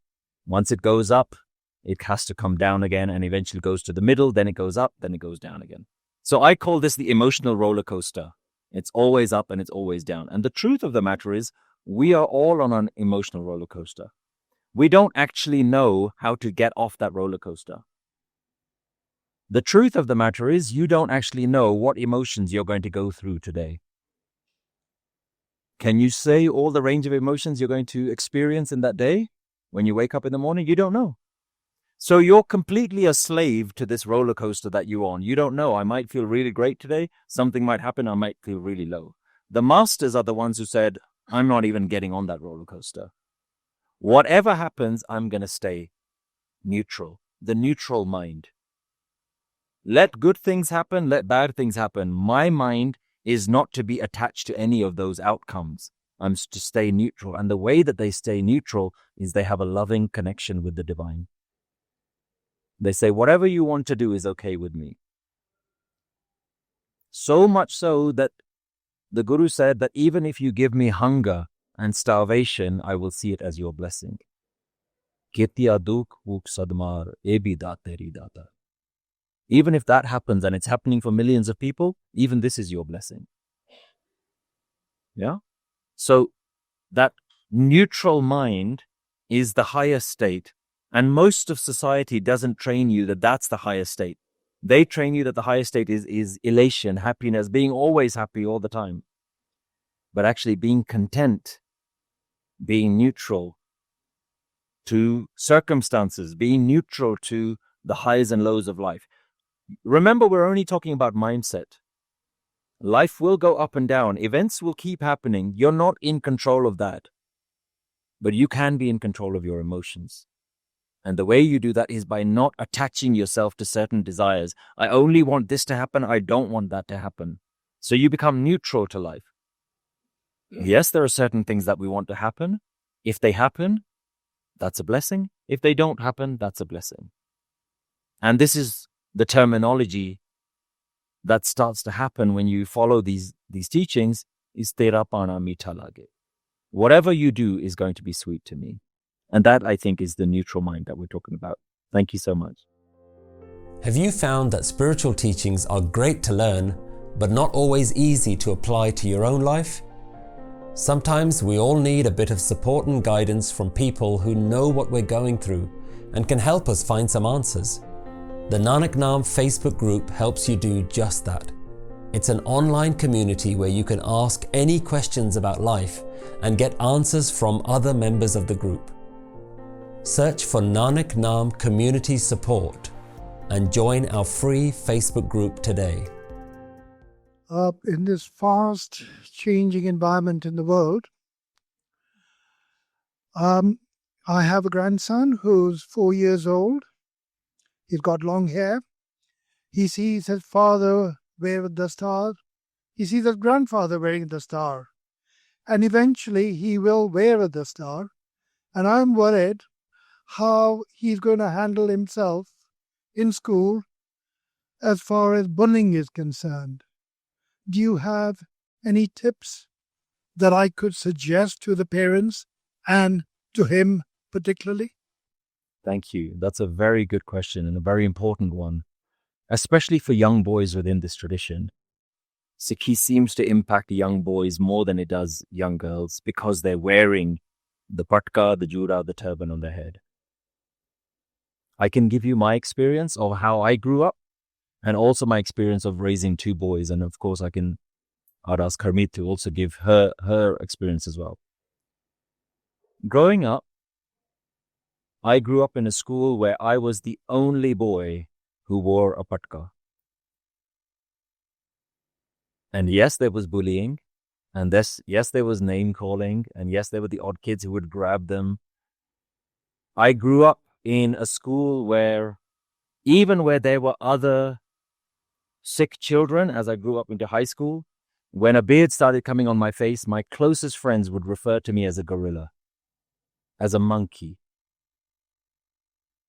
Once it goes up, it has to come down again and eventually goes to the middle, then it goes up, then it goes down again. So I call this the emotional roller coaster. It's always up and it's always down. And the truth of the matter is, we are all on an emotional roller coaster. We don't actually know how to get off that roller coaster. The truth of the matter is, you don't actually know what emotions you're going to go through today. Can you say all the range of emotions you're going to experience in that day when you wake up in the morning? You don't know. So you're completely a slave to this roller coaster that you're on. You don't know. I might feel really great today. Something might happen. I might feel really low. The masters are the ones who said, I'm not even getting on that roller coaster. Whatever happens, I'm going to stay neutral. The neutral mind. Let good things happen. Let bad things happen. My mind is not to be attached to any of those outcomes. I'm to stay neutral. And the way that they stay neutral is they have a loving connection with the divine. They say, whatever you want to do is okay with me. So much so that the Guru said that even if you give me hunger and starvation, I will see it as your blessing. Kirtiya dukh vuk sadmar ebi dateri data. Even if that happens and it's happening for millions of people, even this is your blessing. Yeah? So that neutral mind is the highest state. And most of society doesn't train you that that's the highest state. They train you that the highest state is elation, happiness, being always happy all the time. But actually being content, being neutral to circumstances, being neutral to the highs and lows of life. Remember, we're only talking about mindset. Life will go up and down. Events will keep happening. You're not in control of that. But you can be in control of your emotions. And the way you do that is by not attaching yourself to certain desires. I only want this to happen. I don't want that to happen. So you become neutral to life. Yes, there are certain things that we want to happen. If they happen, that's a blessing. If they don't happen, that's a blessing. And this is the terminology that starts to happen when you follow these teachings is tera pana meetha lage. Whatever you do is going to be sweet to me. And that, I think, is the neutral mind that we're talking about. Thank you so much. Have you found that spiritual teachings are great to learn, but not always easy to apply to your own life? Sometimes we all need a bit of support and guidance from people who know what we're going through and can help us find some answers. The Nanak Naam Facebook group helps you do just that. It's an online community where you can ask any questions about life and get answers from other members of the group. Search for Nanak Naam Community Support and join our free Facebook group today. In this fast changing environment in the world, I have a grandson who's 4 years old. He's got long hair. He sees his father wear the star. He sees his grandfather wearing the star. and eventually he will wear the star. And I'm worried how he's going to handle himself in school as far as bullying is concerned. Do you have any tips that I could suggest to the parents and to him particularly? Thank you. That's a very good question and a very important one, especially for young boys within this tradition. Sikhi seems to impact young boys more than it does young girls because they're wearing the patka, the jura, the turban on their head. I can give you my experience of how I grew up and also my experience of raising two boys. And of course, I'd ask Harmeet to also give her experience as well. Growing up, I grew up in a school where I was the only boy who wore a patka. And yes, there was bullying. And yes, there was name calling. And yes, there were the odd kids who would grab them. I grew up in a school where even where there were other Sikh children, as I grew up into high school, when a beard started coming on my face, my closest friends would refer to me as a gorilla, as a monkey.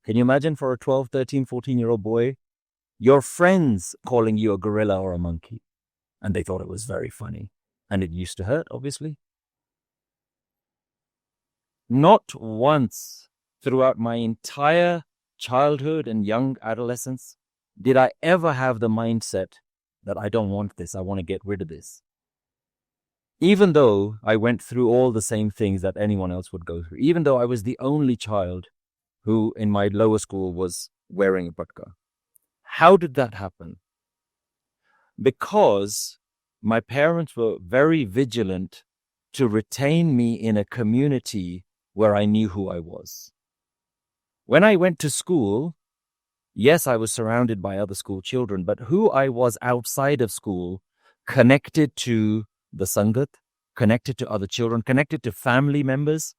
Can you imagine for a 12, 13, 14-year-old boy, your friends calling you a gorilla or a monkey? And they thought it was very funny. And it used to hurt, obviously. Not once throughout my entire childhood and young adolescence did I ever have the mindset that I don't want this, I want to get rid of this. Even though I went through all the same things that anyone else would go through, even though I was the only child who in my lower school was wearing a patka. How did that happen? Because my parents were very vigilant to retain me in a community where I knew who I was. When I went to school, yes, I was surrounded by other school children, but who I was outside of school, connected to the Sangat, connected to other children, connected to family members.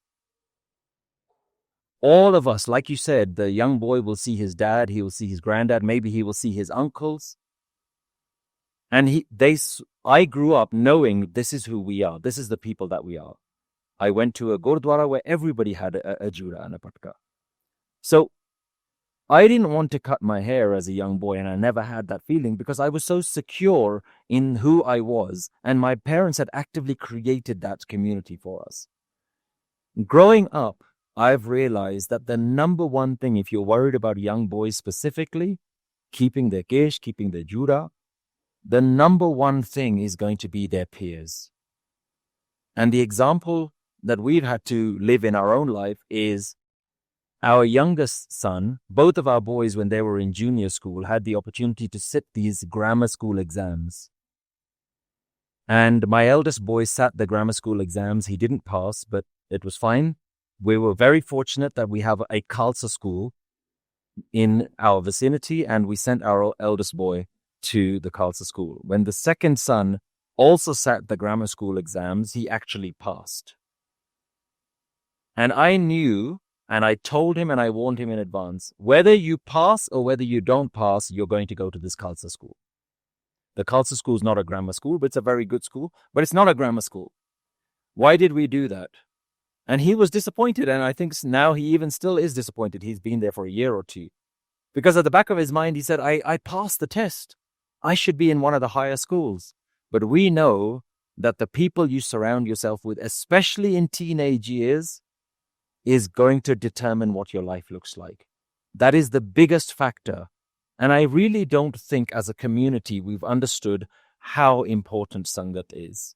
All of us, like you said, the young boy will see his dad, he will see his granddad, maybe he will see his uncles. And I grew up knowing this is who we are. This is the people that we are. I went to a Gurdwara where everybody had a jura and a patka. So I didn't want to cut my hair as a young boy, and I never had that feeling because I was so secure in who I was, and my parents had actively created that community for us. Growing up, I've realized that the number one thing, if you're worried about young boys specifically, keeping their kesh, keeping their jura, the number one thing is going to be their peers. And the example that we've had to live in our own life is our youngest son. Both of our boys, when they were in junior school, had the opportunity to sit these grammar school exams. And my eldest boy sat the grammar school exams. He didn't pass, but it was fine. We were very fortunate that we have a Khalsa school in our vicinity, and we sent our eldest boy to the Khalsa school. When the second son also sat the grammar school exams, he actually passed. And I knew, and I told him and I warned him in advance, whether you pass or whether you don't pass, you're going to go to this Khalsa school. The Khalsa school is not a grammar school, but it's a very good school, but it's not a grammar school. Why did we do that? And he was disappointed, and I think now he even still is disappointed. He's been there for a year or two. Because at the back of his mind, he said, I passed the test. I should be in one of the higher schools. But we know that the people you surround yourself with, especially in teenage years, is going to determine what your life looks like. That is the biggest factor. And I really don't think as a community we've understood how important Sangat is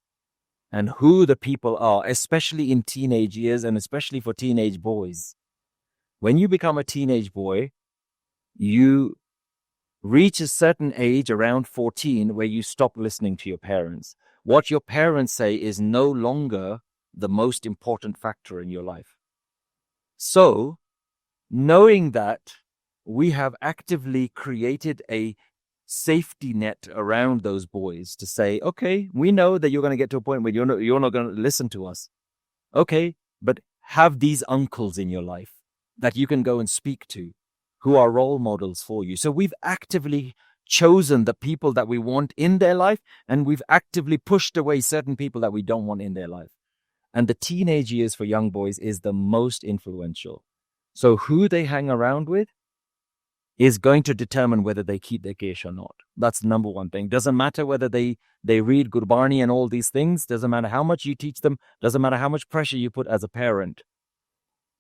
and who the people are, especially in teenage years and especially for teenage boys. When you become a teenage boy, you reach a certain age, around 14, where you stop listening to your parents. What your parents say is no longer the most important factor in your life. So, knowing that, we have actively created a safety net around those boys to say, okay, we know that you're going to get to a point where you're not going to listen to us. Okay, but have these uncles in your life that you can go and speak to, who are role models for you. So we've actively chosen the people that we want in their life, and we've actively pushed away certain people that we don't want in their life. And the teenage years for young boys is the most influential. So who they hang around with is going to determine whether they keep their kesh or not. That's the number one thing. Doesn't matter whether they read Gurbani and all these things. Doesn't matter how much you teach them. Doesn't matter how much pressure you put as a parent.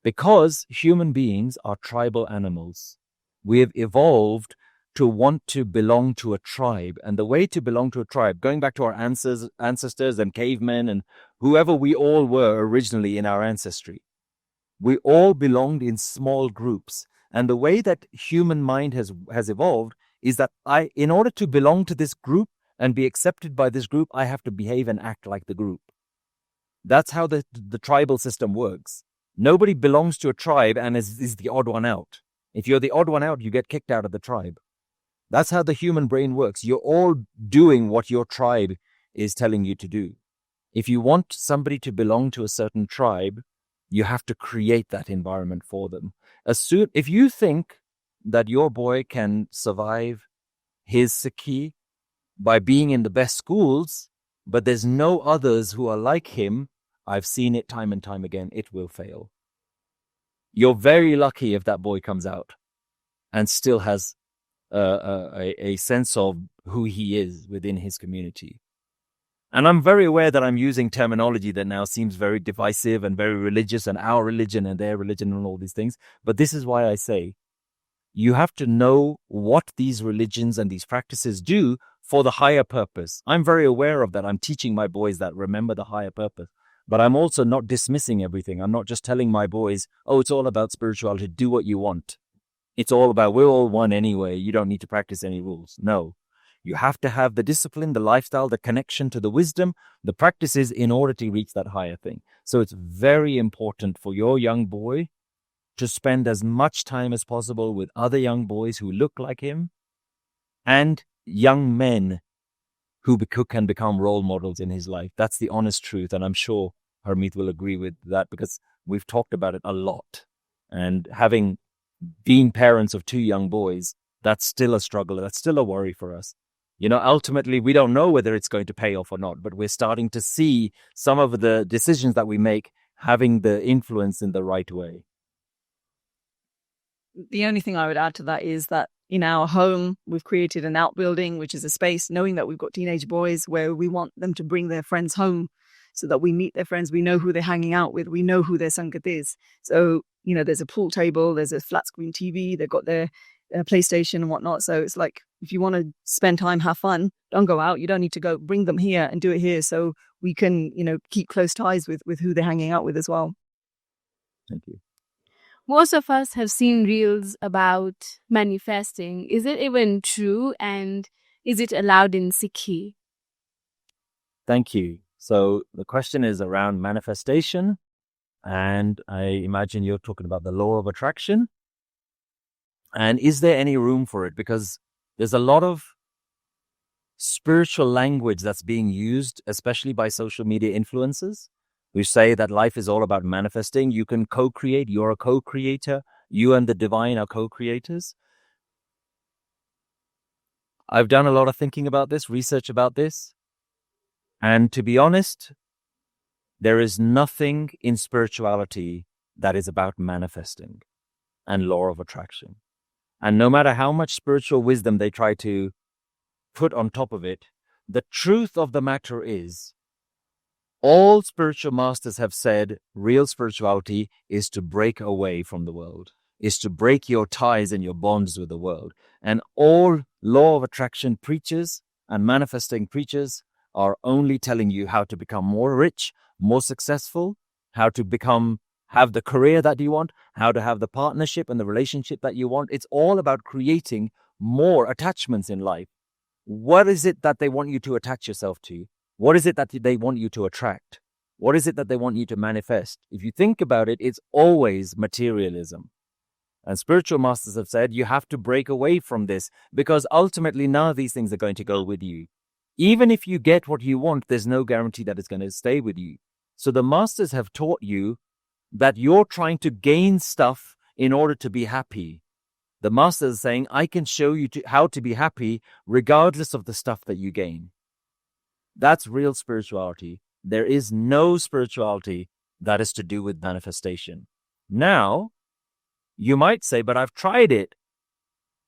Because human beings are tribal animals. We have evolved to want to belong to a tribe. And the way to belong to a tribe, going back to our ancestors and cavemen and whoever we all were originally in our ancestry, we all belonged in small groups. And the way that human mind has evolved is that in order to belong to this group and be accepted by this group, I have to behave and act like the group. That's how the tribal system works. Nobody belongs to a tribe and is the odd one out. If you're the odd one out, you get kicked out of the tribe. That's how the human brain works. You're all doing what your tribe is telling you to do. If you want somebody to belong to a certain tribe, you have to create that environment for them. If you think that your boy can survive his Sikhi by being in the best schools, but there's no others who are like him, I've seen it time and time again, it will fail. You're very lucky if that boy comes out and still has a sense of who he is within his community. And I'm very aware that I'm using terminology that now seems very divisive and very religious, and our religion and their religion and all these things. But this is why I say you have to know what these religions and these practices do for the higher purpose. I'm very aware of that. I'm teaching my boys that, remember the higher purpose. But I'm also not dismissing everything. I'm not just telling my boys, oh, it's all about spirituality. Do what you want. It's all about, we're all one anyway. You don't need to practice any rules. No. You have to have the discipline, the lifestyle, the connection to the wisdom, the practices in order to reach that higher thing. So it's very important for your young boy to spend as much time as possible with other young boys who look like him and young men who can become role models in his life. That's the honest truth. And I'm sure Harmeet will agree with that because we've talked about it a lot. And having been parents of two young boys, that's still a struggle. That's still a worry for us. You know, ultimately, we don't know whether it's going to pay off or not, but we're starting to see some of the decisions that we make having the influence in the right way. The only thing I would add to that is that in our home, we've created an outbuilding, which is a space, knowing that we've got teenage boys where we want them to bring their friends home so that we meet their friends. We know who they're hanging out with. We know who their Sangat is. So, you know, there's a pool table, there's a flat screen TV, they've got their PlayStation and whatnot. So it's like, if you want to spend time, have fun, don't go out. You don't need to go, bring them here and do it here. So we can, you know, keep close ties with who they're hanging out with as well. Thank you. Most of us have seen reels about manifesting. Is it even true? And is it allowed in Sikhi? Thank you. So the question is around manifestation. And I imagine you're talking about the law of attraction. And is there any room for it? Because there's a lot of spiritual language that's being used, especially by social media influencers, who say that life is all about manifesting. You can co-create. You're a co-creator. You and the divine are co-creators. I've done a lot of thinking about this, research about this. And to be honest, there is nothing in spirituality that is about manifesting and law of attraction. And no matter how much spiritual wisdom they try to put on top of it, the truth of the matter is, all spiritual masters have said real spirituality is to break away from the world, is to break your ties and your bonds with the world. And all law of attraction preachers and manifesting preachers are only telling you how to become more rich, more successful, how to have the career that you want, how to have the partnership and the relationship that you want. It's all about creating more attachments in life. What is it that they want you to attach yourself to? What is it that they want you to attract? What is it that they want you to manifest? If you think about it, it's always materialism. And spiritual masters have said you have to break away from this because ultimately none of these things are going to go with you. Even if you get what you want, there's no guarantee that it's going to stay with you. So the masters have taught you that you're trying to gain stuff in order to be happy. The master is saying, I can show you how to be happy regardless of the stuff that you gain. That's real spirituality. there is no spirituality that is to do with manifestation. Now, you might say, but I've tried it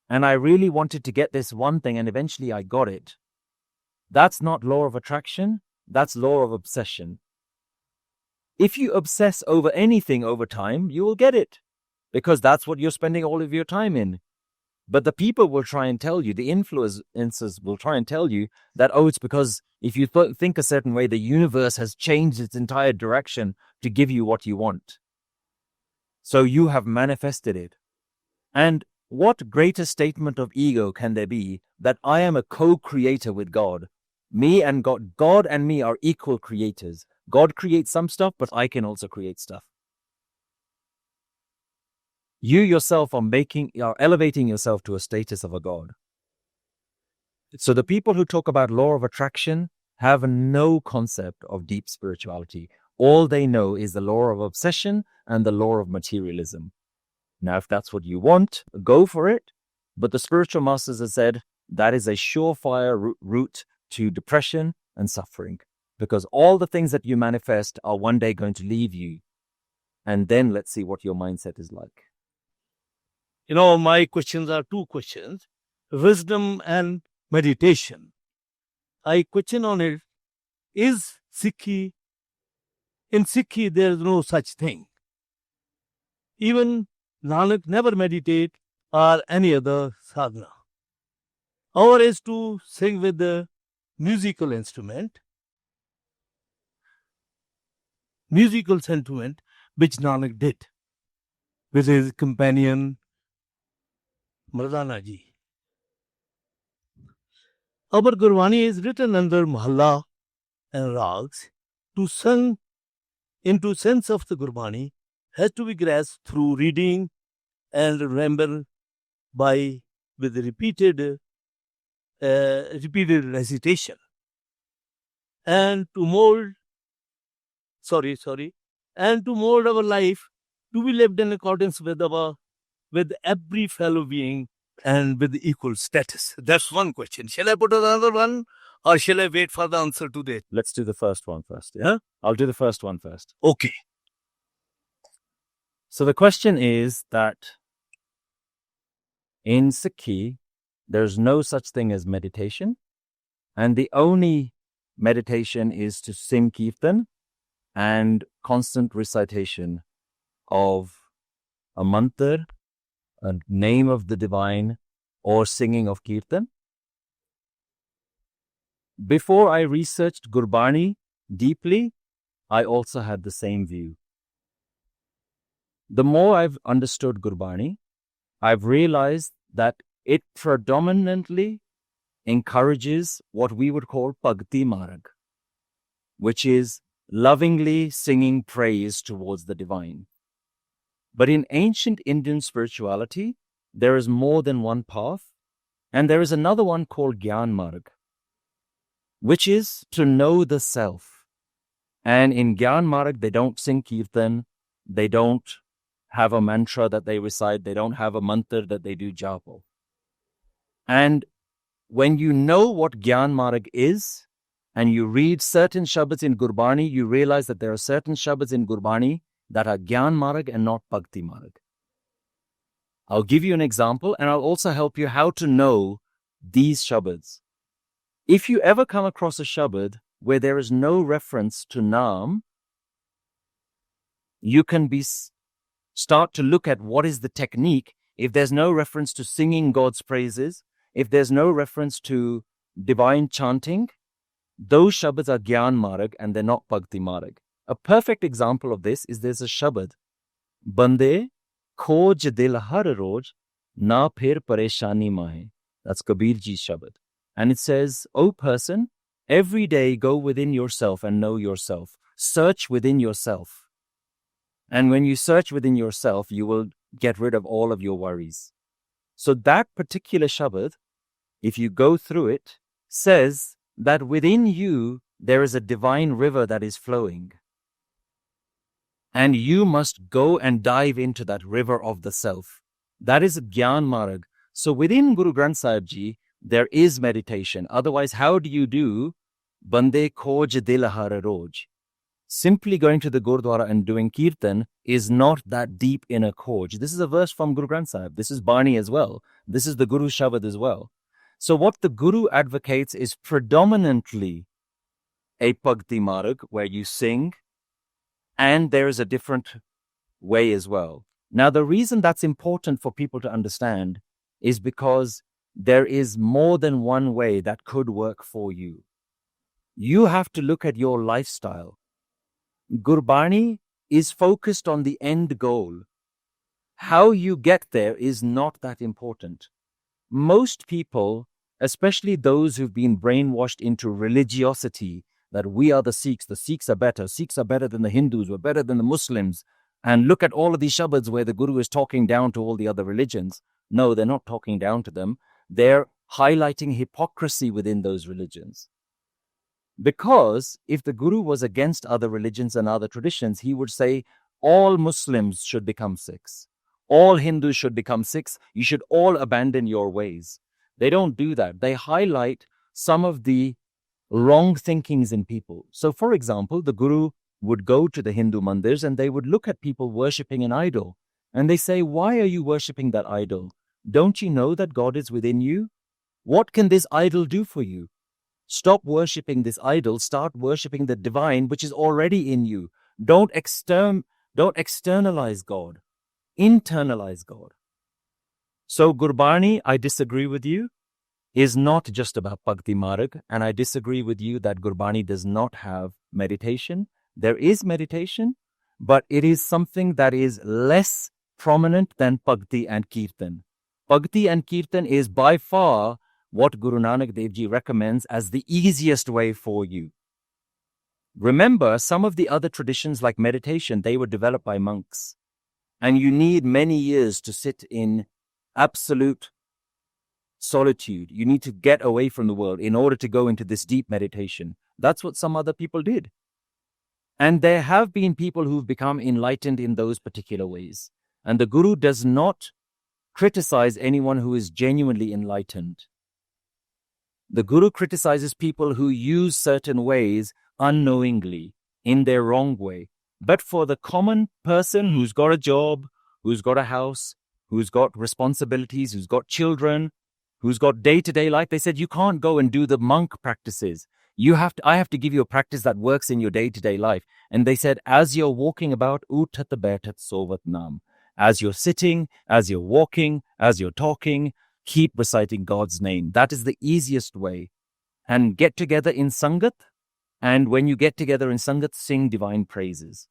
and I really wanted to get this one thing and eventually I got it. That's not law of attraction, that's law of obsession. If you obsess over anything over time, you will get it because that's what you're spending all of your time in. But the people will try and tell you, the influencers will try and tell you that, oh, it's because if you think a certain way, the universe has changed its entire direction to give you what you want. So you have manifested it. And what greater statement of ego can there be that I am a co-creator with God? Me and God, God and me are equal creators. God creates some stuff, but I can also create stuff. You yourself are elevating yourself to a status of a God. So the people who talk about law of attraction have no concept of deep spirituality. All they know is the law of obsession and the law of materialism. Now, if that's what you want, go for it. But the spiritual masters have said that is a surefire route to depression and suffering, because all the things that you manifest are one day going to leave you. And then let's see what your mindset is like. My questions are two questions: wisdom and meditation. I question on it, is Sikhi, in Sikhi there is no such thing. Even Nanak never meditate or any other sadhana. Our is to sing with the musical instrument, musical sentiment, which Nanak did with his companion Mardana ji. Our Gurvani is written under Mahalla and Rags. To sing into sense of the Gurvani has to be grasped through reading and remember with repeated recitation. And to mold our life to be lived in accordance with every fellow being and with equal status. That's one question. Shall I put another one or shall I wait for the answer to that? Let's do the first one first. Yeah? I'll do the first one first. Okay. So the question is that in Sikhi, there's no such thing as meditation. And the only meditation is to sing kirtan and constant recitation of a mantra, a name of the divine, or singing of kirtan. Before I researched Gurbani deeply, I also had the same view. The more I've understood Gurbani, I've realized that it predominantly encourages what we would call Bhakti Marg, which is lovingly singing praise towards the divine. But in ancient Indian spirituality, there is more than one path, and there is another one called Gyan Marg, which is to know the self. And in Gyan Marg, they don't sing kirtan, they don't have a mantra that they recite, they don't have a mantra that they do japa. And when you know what Gyan Marg is, and you read certain Shabads in Gurbani, you realize that there are certain Shabads in Gurbani that are Gyan Marg and not Bhakti Marg. I'll give you an example, and I'll also help you how to know these Shabads. If you ever come across a Shabad where there is no reference to Naam, you can start to look at what is the technique. If there's no reference to singing God's praises, if there's no reference to divine chanting, those Shabads are Gyan Marg and they're not Bhakti Marg. A perfect example of this is there's a Shabad, Bande khoj dil har roj, na phir pareshani mahe. That's Kabir Ji's Shabad. And it says, O person, every day go within yourself and know yourself. Search within yourself. And when you search within yourself, you will get rid of all of your worries. So that particular Shabad, if you go through it, says that within you, there is a divine river that is flowing. And you must go and dive into that river of the self. That is Gyan Marg. So within Guru Granth Sahib Ji, there is meditation. Otherwise, how do you do Bande khoj dil har roj. Simply going to the Gurdwara and doing Kirtan is not that deep in a khoj. This is a verse from Guru Granth Sahib. This is Bani as well. This is the Guru Shabad as well. So what the Guru advocates is predominantly a Bhakti Marg where you sing, and there is a different way as well. Now, the reason that's important for people to understand is because there is more than one way that could work for you. You have to look at your lifestyle. Gurbani is focused on the end goal. How you get there is not that important. Most people, especially those who've been brainwashed into religiosity, that we are the Sikhs are better than the Hindus, we're better than the Muslims, and look at all of these shabads where the Guru is talking down to all the other religions. No, they're not talking down to them. They're highlighting hypocrisy within those religions. Because if the Guru was against other religions and other traditions, he would say, all Muslims should become Sikhs. All Hindus should become Sikhs. You should all abandon your ways. They don't do that. They highlight some of the wrong thinkings in people. So, for example, the Guru would go to the Hindu mandirs and they would look at people worshipping an idol. And they say, why are you worshipping that idol? Don't you know that God is within you? What can this idol do for you? Stop worshipping this idol. Start worshipping the divine, which is already in you. Don't externalize God. Internalize God. So Gurbani, I disagree with you, is not just about Bhakti Marg, and I disagree with you that Gurbani does not have meditation. There is meditation, but it is something that is less prominent than Bhakti and Kirtan. Bhakti and Kirtan is by far what Guru Nanak Dev Ji recommends as the easiest way for you. Remember, some of the other traditions like meditation, they were developed by monks. And you need many years to sit in absolute solitude. You need to get away from the world in order to go into this deep meditation. That's what some other people did. And there have been people who've become enlightened in those particular ways. And the Guru does not criticize anyone who is genuinely enlightened. The Guru criticizes people who use certain ways unknowingly, in their wrong way. But for the common person who's got a job, who's got a house, who's got responsibilities, who's got children, who's got day-to-day life, they said, you can't go and do the monk practices. I have to give you a practice that works in your day-to-day life. And they said, as you're walking about, uthat baitat sovat nam. As you're sitting, as you're walking, as you're talking, keep reciting God's name. That is the easiest way. And get together in Sangat. And when you get together in Sangat, sing divine praises.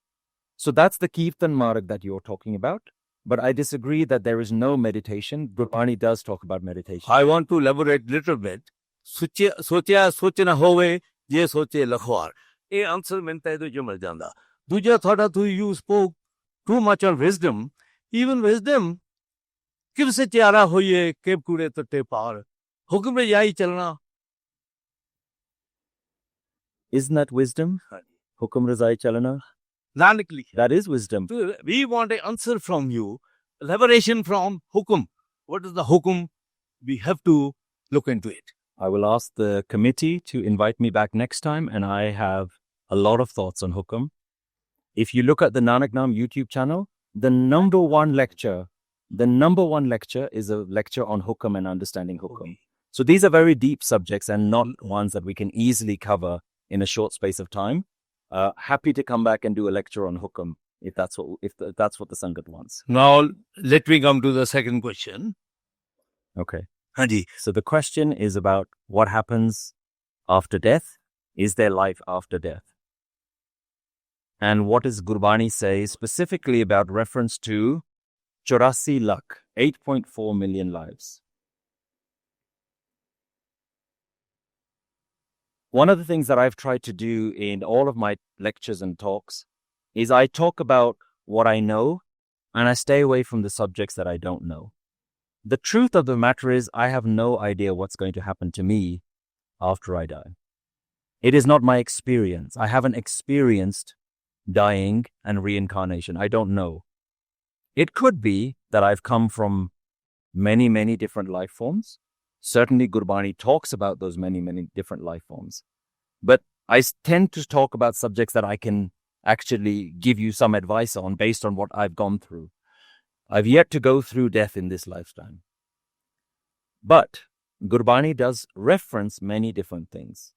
So that's the Kirtan Marg that you're talking about. But I disagree that there is no meditation. Gurbani does talk about meditation. I want to elaborate a little bit. Sochna hove, je soche lakhwar. A answer menta hai to jo mil janda. Duja thoda you spoke too much on wisdom. Even wisdom, kib se tyara hoye, keb kure tatte paar. Hukum mein yahi chalna. Isn't that wisdom? Hukum razai chalana? Nanak likha. That is wisdom. We want an answer from you. Elaboration from hukum. What is the hukum? We have to look into it. I will ask the committee to invite me back next time, and I have a lot of thoughts on hukum. If you look at the Nanak Naam YouTube channel, the number one lecture is a lecture on hukum and understanding hukum. Okay. So these are very deep subjects and not ones that we can easily cover in a short space of time. Happy to come back and do a lecture on hukum if that's what the Sangat wants. Now, let me come to the second question. Okay. Haji. So the question is about what happens after death. Is there life after death? And what does Gurbani say specifically about reference to 84 lakh, 8.4 million lives? One of the things that I've tried to do in all of my lectures and talks is I talk about what I know and I stay away from the subjects that I don't know. The truth of the matter is I have no idea what's going to happen to me after I die. It is not my experience. I haven't experienced dying and reincarnation. I don't know. It could be that I've come from many, many different life forms. Certainly Gurbani talks about those many, many different life forms. But I tend to talk about subjects that I can actually give you some advice on based on what I've gone through. I've yet to go through death in this lifetime. But Gurbani does reference many different things.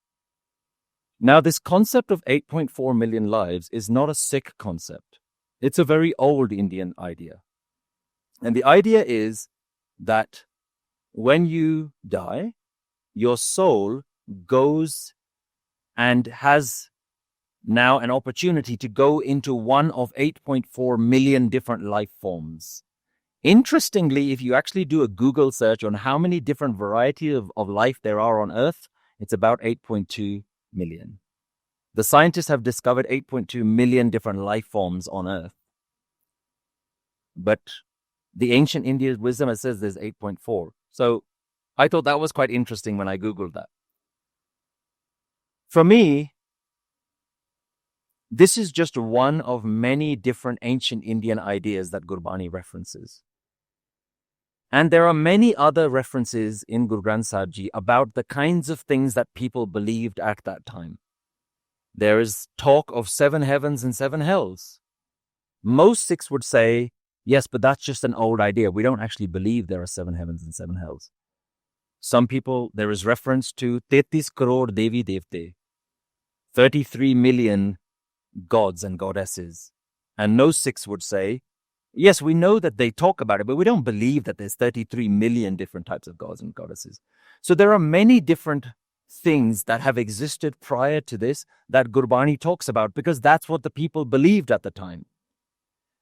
Now, this concept of 8.4 million lives is not a Sikh concept. It's a very old Indian idea. And the idea is that when you die, your soul goes and has now an opportunity to go into one of 8.4 million different life forms. Interestingly, if you actually do a Google search on how many different varieties of life there are on Earth, it's about 8.2 million. The scientists have discovered 8.2 million different life forms on Earth. But the ancient Indian wisdom says there's 8.4. So I thought that was quite interesting when I Googled that. For me, this is just one of many different ancient Indian ideas that Gurbani references. And there are many other references in Guru Granth Sahib Ji about the kinds of things that people believed at that time. There is talk of 7 heavens and 7 hells. Most Sikhs would say, yes, but that's just an old idea. We don't actually believe there are 7 heavens and 7 hells. Some people, there is reference to 33 crore Devi Devte, 33 million gods and goddesses. And no Sikhs would say, yes, we know that they talk about it, but we don't believe that there's 33 million different types of gods and goddesses. So there are many different things that have existed prior to this that Gurbani talks about because that's what the people believed at the time.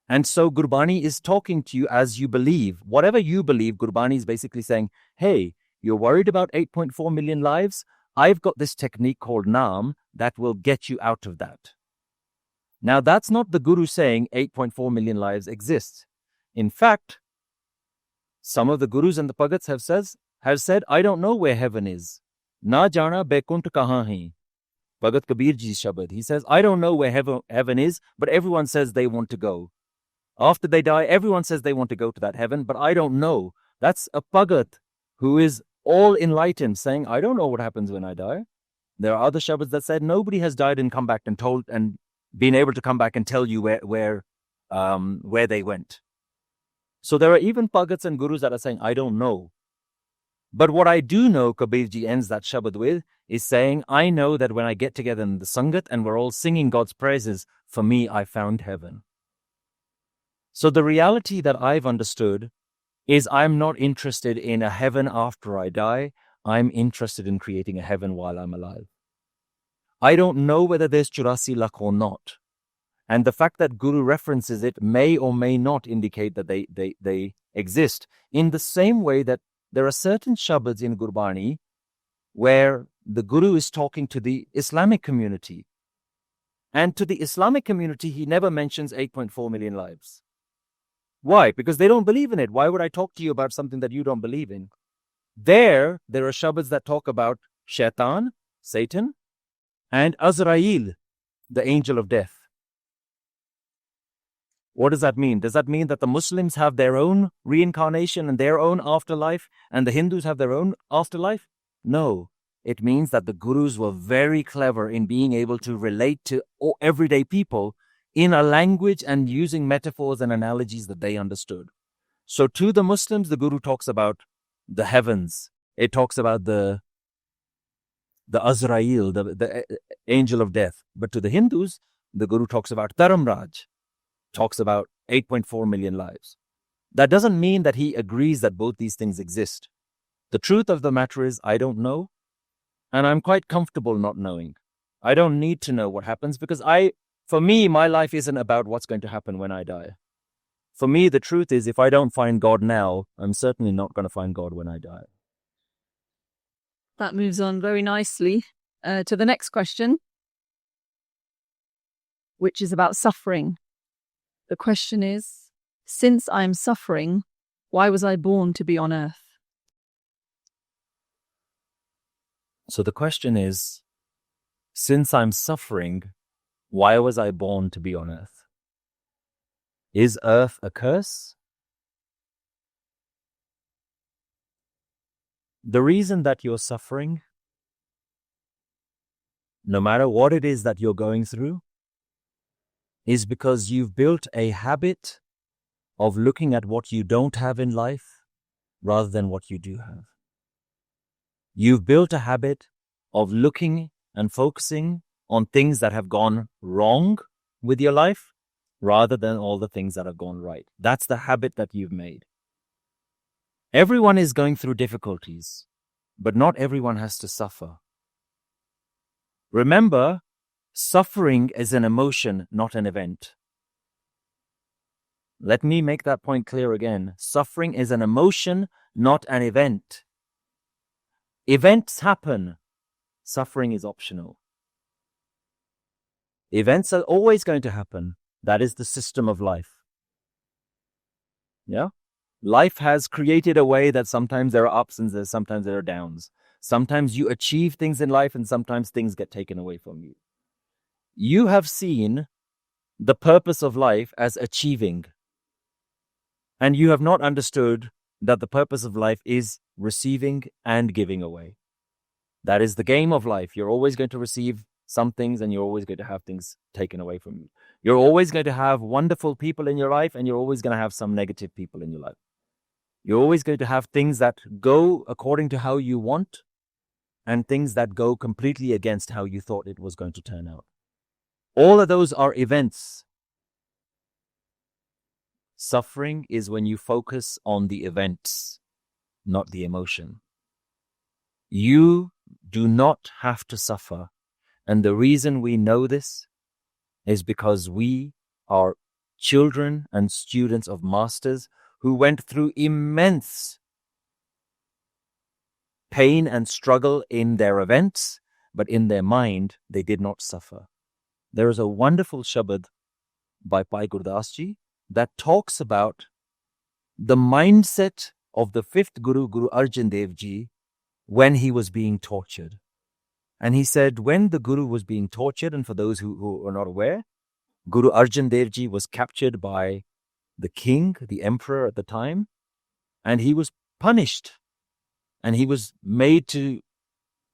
And so Gurbani is talking to you as you believe. Whatever you believe, Gurbani is basically saying, hey, you're worried about 8.4 million lives? I've got this technique called Naam that will get you out of that. Now, that's not the Guru saying 8.4 million lives exist. In fact, some of the Gurus and the Bhagats have said, I don't know where heaven is. Na jana bekunt kahan hai. Bhagat Kabir Ji's Shabad. He says, I don't know where heaven is, but everyone says they want to go. After they die, everyone says they want to go to that heaven, but I don't know. That's a Bhagat who is all enlightened, saying, I don't know what happens when I die. There are other Shabads that said nobody has died and come back and told and been able to come back and tell you where they went. So there are even Bhagats and Gurus that are saying, I don't know. But what I do know, Kabirji ends that Shabad with, is saying, I know that when I get together in the Sangat and we're all singing God's praises, for me, I found heaven. So the reality that I've understood is I'm not interested in a heaven after I die. I'm interested in creating a heaven while I'm alive. I don't know whether there's 84 lakh or not. And the fact that Guru references it may or may not indicate that they exist. In the same way that there are certain Shabads in Gurbani where the Guru is talking to the Islamic community. And to the Islamic community, he never mentions 8.4 million lives. Why? Because they don't believe in it. Why would I talk to you about something that you don't believe in? There are Shabads that talk about Shaitan, Satan, and Azrael, the angel of death. What does that mean? Does that mean that the Muslims have their own reincarnation and their own afterlife, and the Hindus have their own afterlife? No. It means that the Gurus were very clever in being able to relate to everyday people in a language and using metaphors and analogies that they understood. So to the Muslims, the Guru talks about the heavens. It talks about the Azrael, the angel of death. But to the Hindus, the Guru talks about Dharamraj, talks about 8.4 million lives. That doesn't mean that he agrees that both these things exist. The truth of the matter is, I don't know, and I'm quite comfortable not knowing. I don't need to know what happens because for me, my life isn't about what's going to happen when I die. For me, the truth is, if I don't find God now, I'm certainly not going to find God when I die. That moves on very nicely to the next question, which is about suffering. The question is, since I'm suffering, why was I born to be on earth? So the question is, since I'm suffering, why was I born to be on earth? Is earth a curse? The reason that you're suffering no matter what it is that you're going through, is because you've built a habit of looking at what you don't have in life rather than what you do have. You've built a habit of looking and focusing on things that have gone wrong with your life rather than all the things that have gone right. That's the habit that you've made. Everyone is going through difficulties, but not everyone has to suffer. Remember, suffering is an emotion, not an event. Let me make that point clear again. Suffering is an emotion, not an event. Events happen. Suffering is optional. Events are always going to happen. That is the system of life. Yeah? Life has created a way that sometimes there are ups and sometimes there are downs. Sometimes you achieve things in life and sometimes things get taken away from you. You have seen the purpose of life as achieving. And you have not understood that the purpose of life is receiving and giving away. That is the game of life. You're always going to receive some things and you're always going to have things taken away from you. You're always going to have wonderful people in your life and you're always going to have some negative people in your life. You're always going to have things that go according to how you want and things that go completely against how you thought it was going to turn out. All of those are events. Suffering is when you focus on the events, not the emotion. You do not have to suffer. And the reason we know this is because we are children and students of masters who went through immense pain and struggle in their events, but in their mind, they did not suffer. There is a wonderful shabad by Bhai Gurdas Ji that talks about the mindset of the fifth Guru, Guru Arjan Dev Ji, when he was being tortured. And he said, when the Guru was being tortured, and for those who are not aware, Guru Arjan Dev Ji was captured by the king, the emperor at the time, and he was punished. And he was made to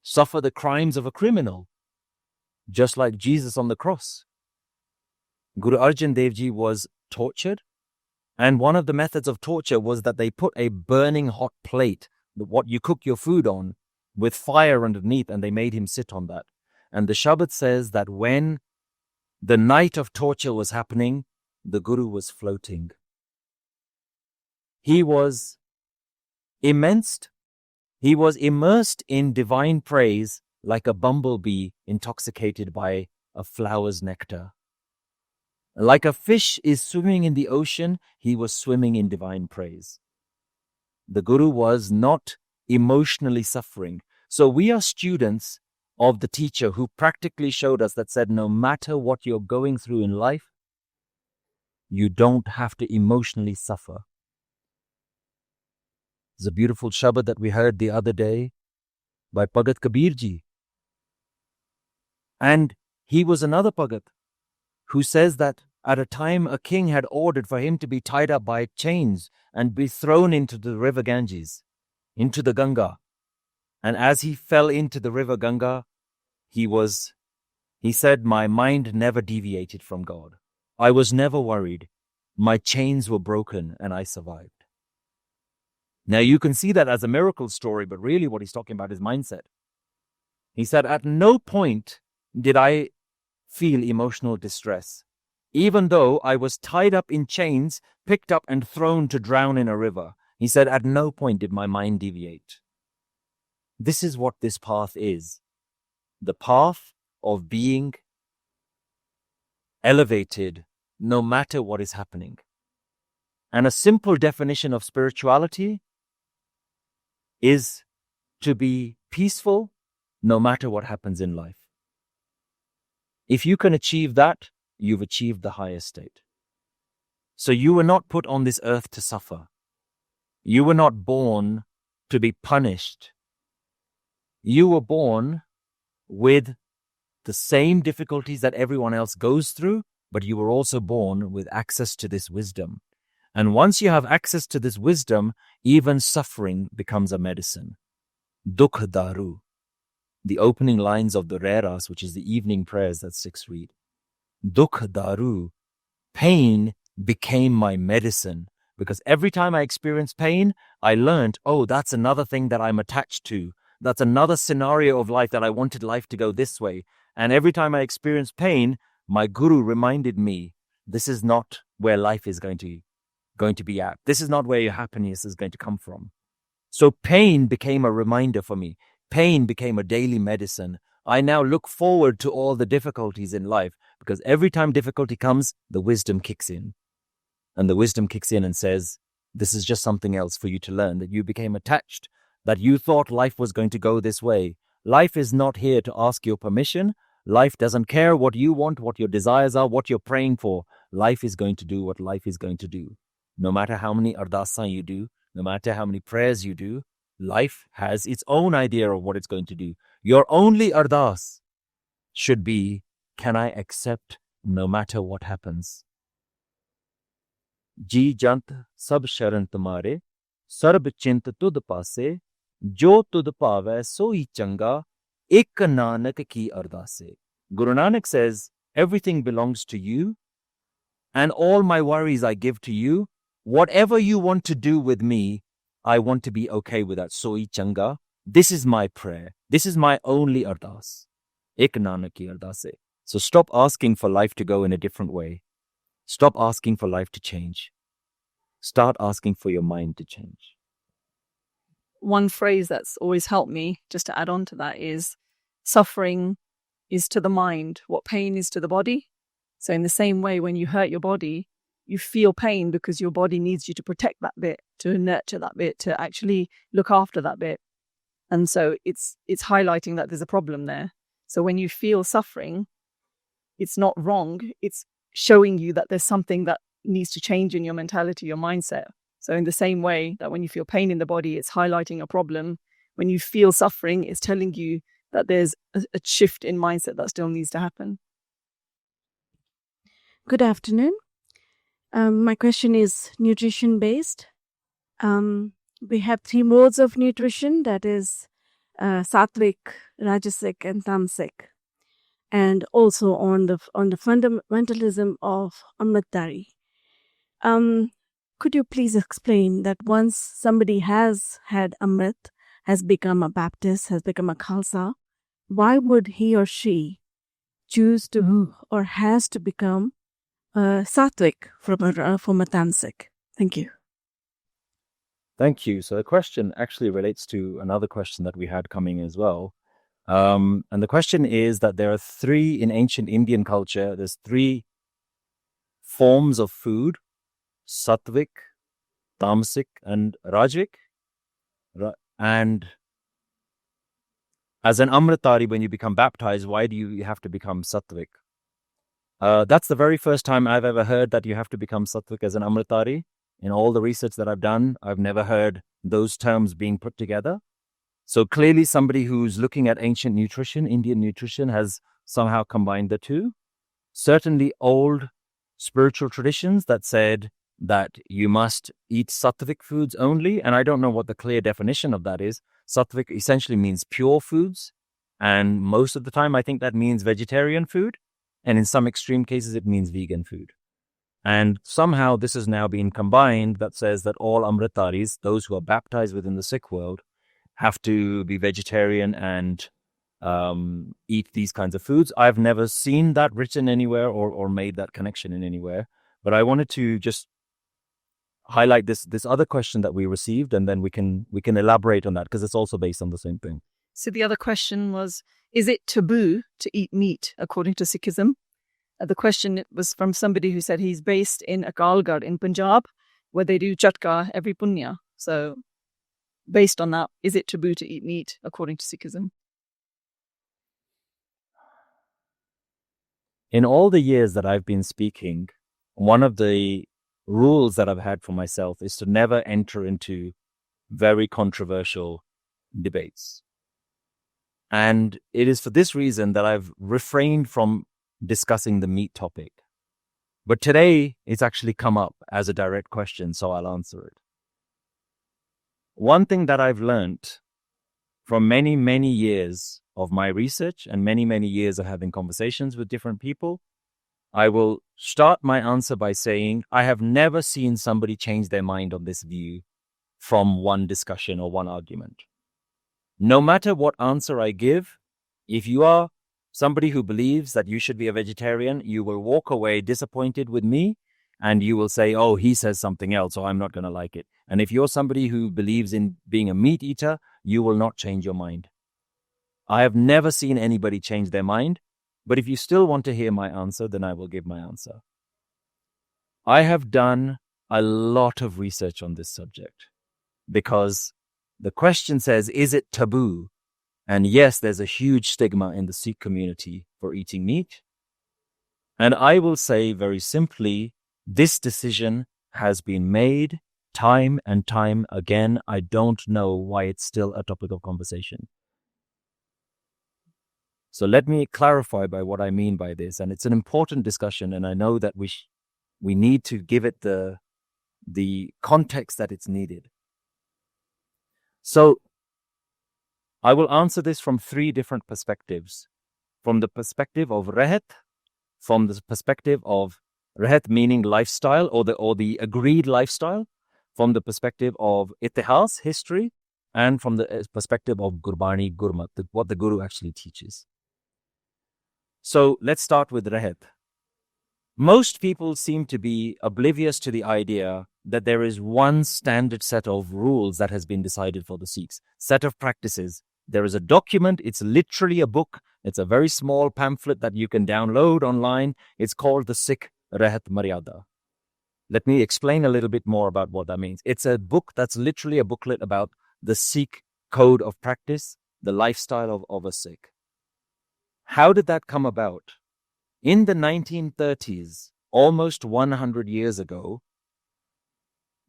suffer the crimes of a criminal, just like Jesus on the cross. Guru Arjan Dev Ji was tortured, and one of the methods of torture was that they put a burning hot plate, what you cook your food on, with fire underneath, and they made him sit on that. And the Shabad says that when the night of torture was happening, the Guru was floating. He was immersed. He was immersed in divine praise like a bumblebee intoxicated by a flower's nectar. Like a fish is swimming in the ocean, he was swimming in divine praise. The Guru was not emotionally suffering. So we are students of the teacher who practically showed us that said, no matter what you're going through in life, you don't have to emotionally suffer. There's a beautiful shabad that we heard the other day by Bhagat Kabir Ji. And he was another Bhagat who says that at a time a king had ordered for him to be tied up by chains and be thrown into the river Ganges, into the Ganga. And as he fell into the river Ganga, he said, my mind never deviated from God. I was never worried. My chains were broken and I survived. Now you can see that as a miracle story, but really what he's talking about is mindset. He said, at no point did I feel emotional distress, even though I was tied up in chains, picked up and thrown to drown in a river. He said, at no point did my mind deviate. This is what this path is. The path of being elevated no matter what is happening. And a simple definition of spirituality is to be peaceful no matter what happens in life. If you can achieve that, you've achieved the highest state. So you were not put on this earth to suffer. You were not born to be punished. You were born with the same difficulties that everyone else goes through, but you were also born with access to this wisdom. And once you have access to this wisdom, even suffering becomes a medicine. Dukh daru. the opening lines of the Reras, which is the evening prayers that Sikhs read. Dukh daru, pain became my medicine. Because every time I experienced pain, I learned, oh, that's another thing that I'm attached to. That's another scenario of life that I wanted life to go this way. And every time I experienced pain, my guru reminded me, this is not where life is going to be at. This is not where your happiness is going to come from. So pain became a reminder for me. Pain became a daily medicine. I now look forward to all the difficulties in life because every time difficulty comes, the wisdom kicks in. And the wisdom kicks in and says, this is just something else for you to learn, that you became attached, that you thought life was going to go this way. Life is not here to ask your permission. Life doesn't care what you want, what your desires are, what you're praying for. Life is going to do what life is going to do. No matter how many ardasas you do, no matter how many prayers you do, life has its own idea of what it's going to do. Your only ardas should be, can I accept no matter what happens? जी जंत सब शरण तुम्हारे SERB चिंत तुद पासे जो तुद पावै सोई चंगा एक नानक की अरदासे. Guru Nanak says, everything belongs to you and all my worries I give to you. Whatever you want to do with me, I want to be okay with that. Soi changa. This is my prayer. This is my only ardas. Ek nanak ki ardase. So stop asking for life to go in a different way. Stop asking for life to change. Start asking for your mind to change. One phrase that's always helped me, just to add on to that, is suffering is to the mind what pain is to the body. So in the same way, when you hurt your body, you feel pain because your body needs you to protect that bit, to nurture that bit, to actually look after that bit. And so it's highlighting that there's a problem there. So when you feel suffering, it's not wrong. It's showing you that there's something that needs to change in your mentality, your mindset. So in the same way that when you feel pain in the body, it's highlighting a problem. When you feel suffering, it's telling you that there's a shift in mindset that still needs to happen. Good afternoon. My question is nutrition based. We have 3 modes of nutrition, that is sattvic, rajasic, and tamasic, and also on the fundamentalism of Amritdhari. Could you please explain that once somebody has had Amrit, has become a Baptist, has become a Khalsa, why would he or she choose to or has to become sattvic from a tamasic? Thank you. Thank you. So the question actually relates to another question that we had coming as well. And the question is that there are 3 in ancient Indian culture, there's 3 forms of food: sattvic, tamasic, and rajvic. And as an Amritari, when you become baptized, why do you have to become sattvic? That's the very first time I've ever heard that you have to become sattvic as an Amritari. In all the research that I've done, I've never heard those terms being put together. So clearly somebody who's looking at ancient nutrition, Indian nutrition, has somehow combined the two. Certainly old spiritual traditions that said that you must eat sattvic foods only. And I don't know what the clear definition of that is. Sattvic essentially means pure foods. And most of the time, I think that means vegetarian food. And in some extreme cases, it means vegan food. And somehow this has now been combined that says that all Amritaris, those who are baptized within the Sikh world, have to be vegetarian and eat these kinds of foods. I've never seen that written anywhere or made that connection in anywhere. But I wanted to just highlight this other question that we received, and then we can elaborate on that because it's also based on the same thing. So the other question was, is it taboo to eat meat according to Sikhism? The question was from somebody who said he's based in Akalgarh in Punjab, where they do chatka every punya. So based on that, is it taboo to eat meat according to Sikhism? In all the years that I've been speaking, one of the rules that I've had for myself is to never enter into very controversial debates. And it is for this reason that I've refrained from discussing the meat topic. But today, it's actually come up as a direct question, so I'll answer it. One thing that I've learned from many, many years of my research and many, many years of having conversations with different people, I will start my answer by saying I have never seen somebody change their mind on this view from one discussion or one argument. No matter what answer I give, if you are somebody who believes that you should be a vegetarian, you will walk away disappointed with me and you will say, oh, he says something else, so I'm not going to like it. And if you're somebody who believes in being a meat eater, you will not change your mind. I have never seen anybody change their mind, but if you still want to hear my answer, then I will give my answer. I have done a lot of research on this subject because the question says, is it taboo? And yes, there's a huge stigma in the Sikh community for eating meat. And I will say very simply, this decision has been made time and time again. I don't know why it's still a topic of conversation. So let me clarify by what I mean by this. And it's an important discussion, and I know that we need to give it the context that it's needed. So I will answer this from three different perspectives. From the perspective of rehat, from the perspective of rehat meaning lifestyle or the agreed lifestyle, from the perspective of itihas, history, and from the perspective of Gurbani, Gurmat, what the Guru actually teaches. So let's start with rehat. Most people seem to be oblivious to the idea that there is one standard set of rules that has been decided for the Sikhs, set of practices. There is a document, it's literally a book, it's a very small pamphlet that you can download online. It's called the Sikh Rehat Maryada. Let me explain a little bit more about what that means. It's a book that's literally a booklet about the Sikh code of practice, the lifestyle of a Sikh. How did that come about? In the 1930s, almost 100 years ago,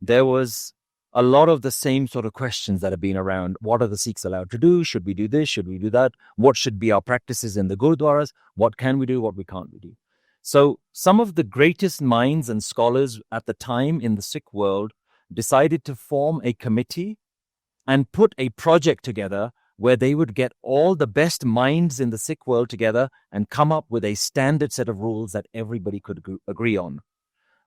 there was a lot of the same sort of questions that have been around. What are the Sikhs allowed to do? Should we do this? Should we do that? What should be our practices in the Gurdwaras? What can we do? What we can't do? So some of the greatest minds and scholars at the time in the Sikh world decided to form a committee and put a project together where they would get all the best minds in the Sikh world together and come up with a standard set of rules that everybody could agree on.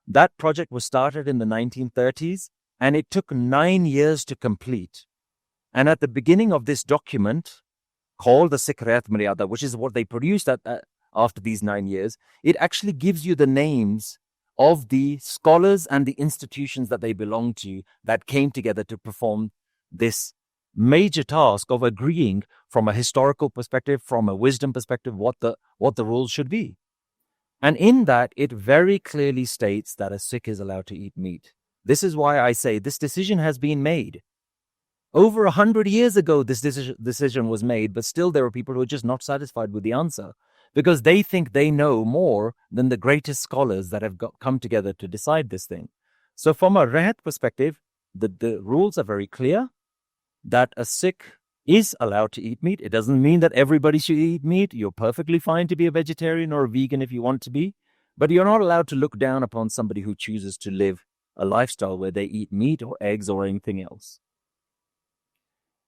That project was started in the 1930s, and it took 9 years to complete. And at the beginning of this document, called the Sikh Rehat Maryada, which is what they produced after these 9 years, it actually gives you the names of the scholars and the institutions that they belong to that came together to perform this major task of agreeing from a historical perspective, from a wisdom perspective, what the rules should be. And in that, it very clearly states that a Sikh is allowed to eat meat. This is why I say this decision has been made. Over 100 years ago, this decision was made, but still there are people who are just not satisfied with the answer because they think they know more than the greatest scholars that have come together to decide this thing. So from a Rehat perspective, the rules are very clear that a Sikh is allowed to eat meat. It doesn't mean that everybody should eat meat. You're perfectly fine to be a vegetarian or a vegan if you want to be, but you're not allowed to look down upon somebody who chooses to live a lifestyle where they eat meat or eggs or anything else.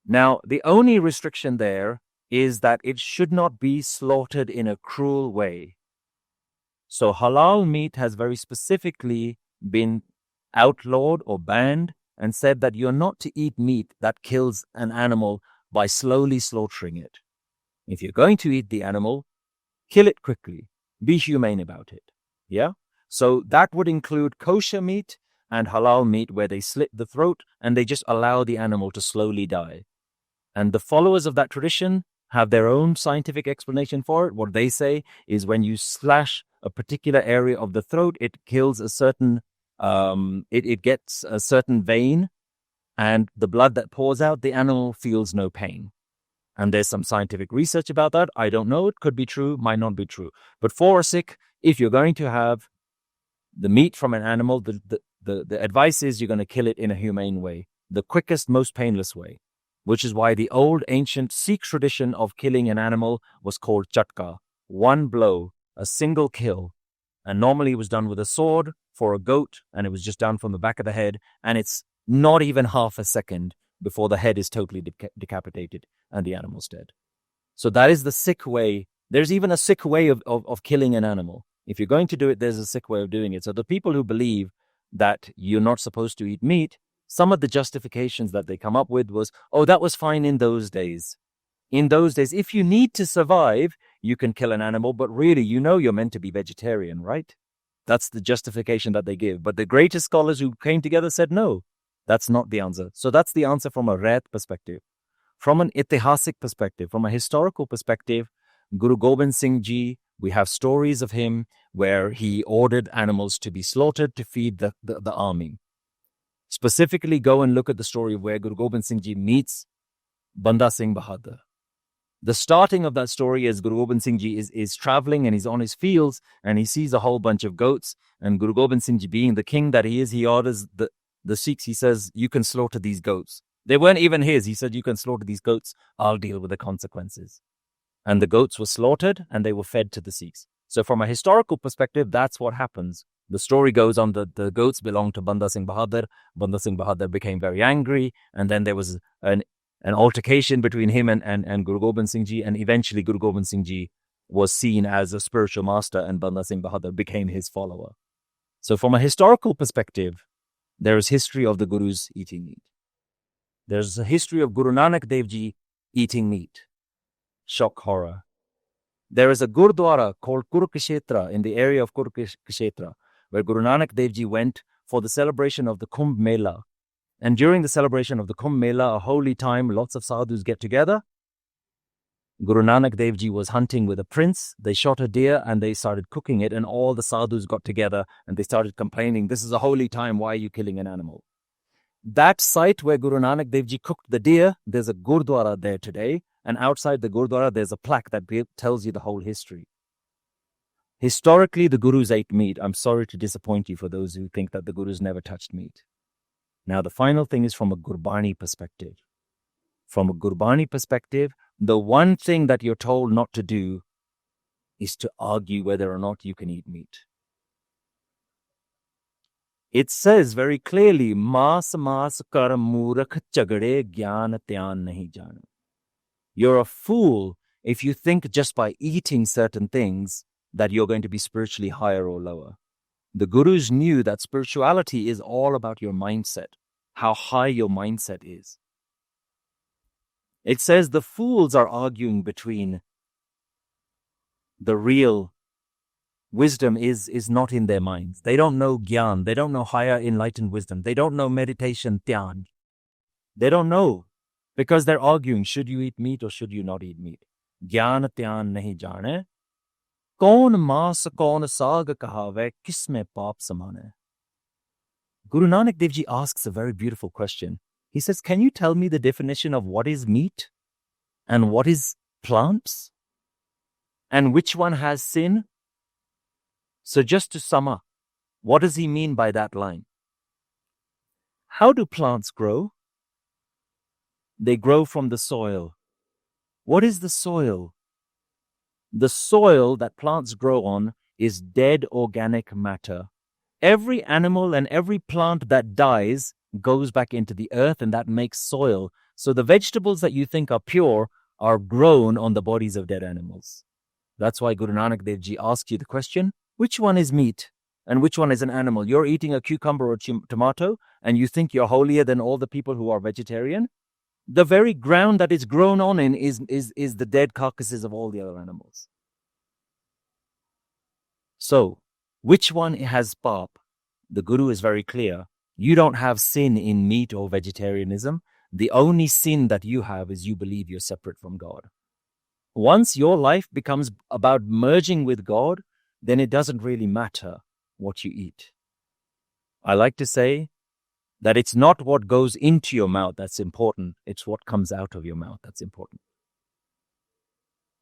Now, the only restriction there is that it should not be slaughtered in a cruel way. So halal meat has very specifically been outlawed or banned and said that you're not to eat meat that kills an animal by slowly slaughtering it. If you're going to eat the animal, kill it quickly. Be humane about it. Yeah? So that would include kosher meat and halal meat where they slit the throat and they just allow the animal to slowly die. And the followers of that tradition have their own scientific explanation for it. What they say is when you slash a particular area of the throat, it kills a certain it gets a certain vein, and the blood that pours out, the animal feels no pain. And there's some scientific research about that. I don't know. It could be true, might not be true. But for a Sikh, if you're going to have the meat from an animal, the advice is you're going to kill it in a humane way, the quickest, most painless way, which is why the old ancient Sikh tradition of killing an animal was called chatka, one blow, a single kill. And normally it was done with a sword for a goat, and it was just done from the back of the head, and it's not even half a second before the head is totally decapitated and the animal's dead. So that is the sick way. There's even a sick way of killing an animal. If you're going to do it, there's a sick way of doing it. So the people who believe that you're not supposed to eat meat, some of the justifications that they come up with was, oh, that was fine in those days. In those days, if you need to survive, you can kill an animal, but really, you know you're meant to be vegetarian, right? That's the justification that they give. But the greatest scholars who came together said, no, that's not the answer. So that's the answer from a Raat perspective. From an itihasic perspective, from a historical perspective, Guru Gobind Singh Ji, we have stories of him where he ordered animals to be slaughtered to feed the army. Specifically, go and look at the story of where Guru Gobind Singh Ji meets Banda Singh Bahadur. The starting of that story is Guru Gobind Singh Ji is traveling and he's on his fields and he sees a whole bunch of goats, and Guru Gobind Singh Ji, being the king that he is, he orders the Sikhs, he says, you can slaughter these goats. They weren't even his. He said, you can slaughter these goats. I'll deal with the consequences. And the goats were slaughtered and they were fed to the Sikhs. So from a historical perspective, that's what happens. The story goes on that the goats belonged to Banda Singh Bahadur. Banda Singh Bahadur became very angry, and then there was an altercation between him and Guru Gobind Singh Ji, and eventually Guru Gobind Singh Ji was seen as a spiritual master and Banda Singh Bahadur became his follower. So from a historical perspective, there is history of the Gurus eating meat. There's a history of Guru Nanak Dev Ji eating meat. Shock horror. There is a Gurdwara called Kurukshetra in the area of Kurukshetra, where Guru Nanak Dev Ji went for the celebration of the Kumbh Mela. And during the celebration of the Kumbh Mela, a holy time, lots of sadhus get together. Guru Nanak Dev Ji was hunting with a prince. They shot a deer and they started cooking it, and all the sadhus got together and they started complaining, this is a holy time, why are you killing an animal? That site where Guru Nanak Dev Ji cooked the deer, there's a Gurdwara there today, and outside the Gurdwara there's a plaque that tells you the whole history. Historically, the Gurus ate meat. I'm sorry to disappoint you for those who think that the Gurus never touched meat. Now, the final thing is from a Gurbani perspective. From a Gurbani perspective, the one thing that you're told not to do is to argue whether or not you can eat meat. It says very clearly, Mas kar murakh chagade gyan tyan nahi jana. You're a fool if you think just by eating certain things that you're going to be spiritually higher or lower. The Gurus knew that spirituality is all about your mindset, how high your mindset is. It says the fools are arguing between the real wisdom is not in their minds. They don't know Gyan. They don't know higher enlightened wisdom. They don't know meditation, Dhyan. They don't know because they're arguing, should you eat meat or should you not eat meat? Gyan Dhyan nahi jane. Kaun maas kaun saag kahave, kisme paap samane. Guru Nanak Dev Ji asks a very beautiful question. He says, can you tell me the definition of what is meat and what is plants? And which one has sin? So just to sum up, what does he mean by that line? How do plants grow? They grow from the soil. What is the soil? The soil that plants grow on is dead organic matter. Every animal and every plant that dies goes back into the earth, and that makes soil. So the vegetables that you think are pure are grown on the bodies of dead animals. That's why Guru Nanak Dev Ji asks you the question, which one is meat and which one is an animal? You're eating a cucumber or tomato and you think you're holier than all the people who are vegetarian? The very ground that it's grown on in is the dead carcasses of all the other animals. So, which one has paap? The Guru is very clear. You don't have sin in meat or vegetarianism. The only sin that you have is you believe you're separate from God. Once your life becomes about merging with God, then it doesn't really matter what you eat. I like to say that it's not what goes into your mouth that's important. It's what comes out of your mouth that's important.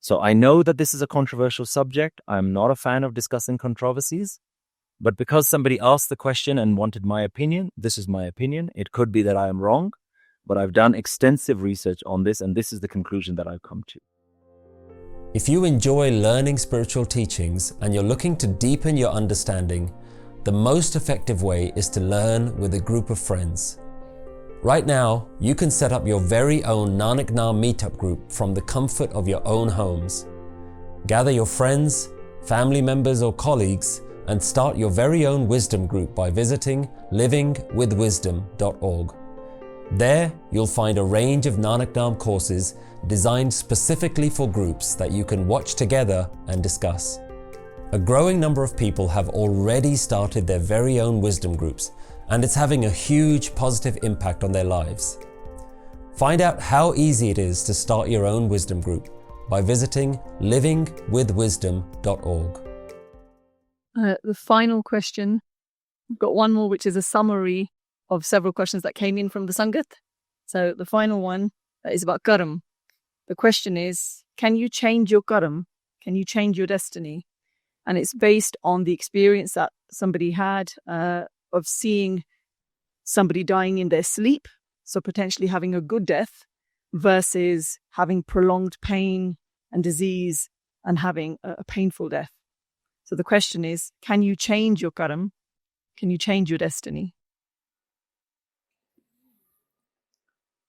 So I know that this is a controversial subject. I'm not a fan of discussing controversies. But because somebody asked the question and wanted my opinion, this is my opinion. It could be that I am wrong, but I've done extensive research on this, and this is the conclusion that I've come to. If you enjoy learning spiritual teachings and you're looking to deepen your understanding, the most effective way is to learn with a group of friends. Right now, you can set up your very own Nanak Naam meetup group from the comfort of your own homes. Gather your friends, family members or colleagues and start your very own wisdom group by visiting livingwithwisdom.org. There, you'll find a range of Nanak Naam courses designed specifically for groups that you can watch together and discuss. A growing number of people have already started their very own wisdom groups, and it's having a huge positive impact on their lives. Find out how easy it is to start your own wisdom group by visiting livingwithwisdom.org. The final question, we've got one more, which is a summary of several questions that came in from the Sangat. So the final one is about karam. The question is, can you change your karam? Can you change your destiny? And it's based on the experience that somebody had of seeing somebody dying in their sleep, so potentially having a good death, versus having prolonged pain and disease and having a painful death. So the question is, can you change your karam? Can you change your destiny?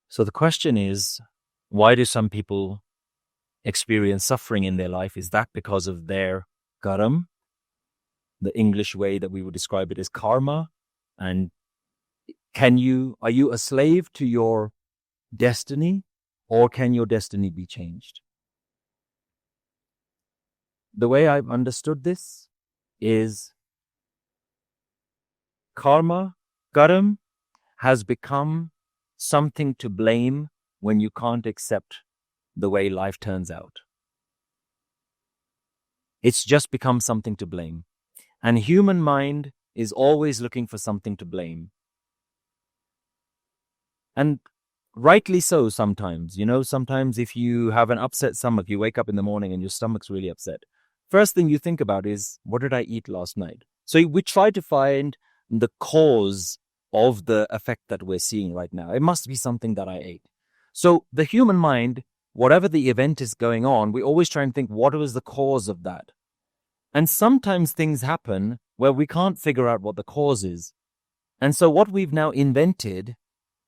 So the question is, why do some people experience suffering in their life? Is that because of their karam? The English way that we would describe it is karma. And are you a slave to your destiny, or can your destiny be changed? The way I've understood this is karam has become something to blame when you can't accept the way life turns out. It's just become something to blame. And human mind is always looking for something to blame. And rightly so sometimes. Sometimes if you have an upset stomach, you wake up in the morning and your stomach's really upset. First thing you think about is, what did I eat last night? So we try to find the cause of the effect that we're seeing right now. It must be something that I ate. So the human mind, whatever the event is going on, we always try and think, what was the cause of that? And sometimes things happen where we can't figure out what the cause is. And so what we've now invented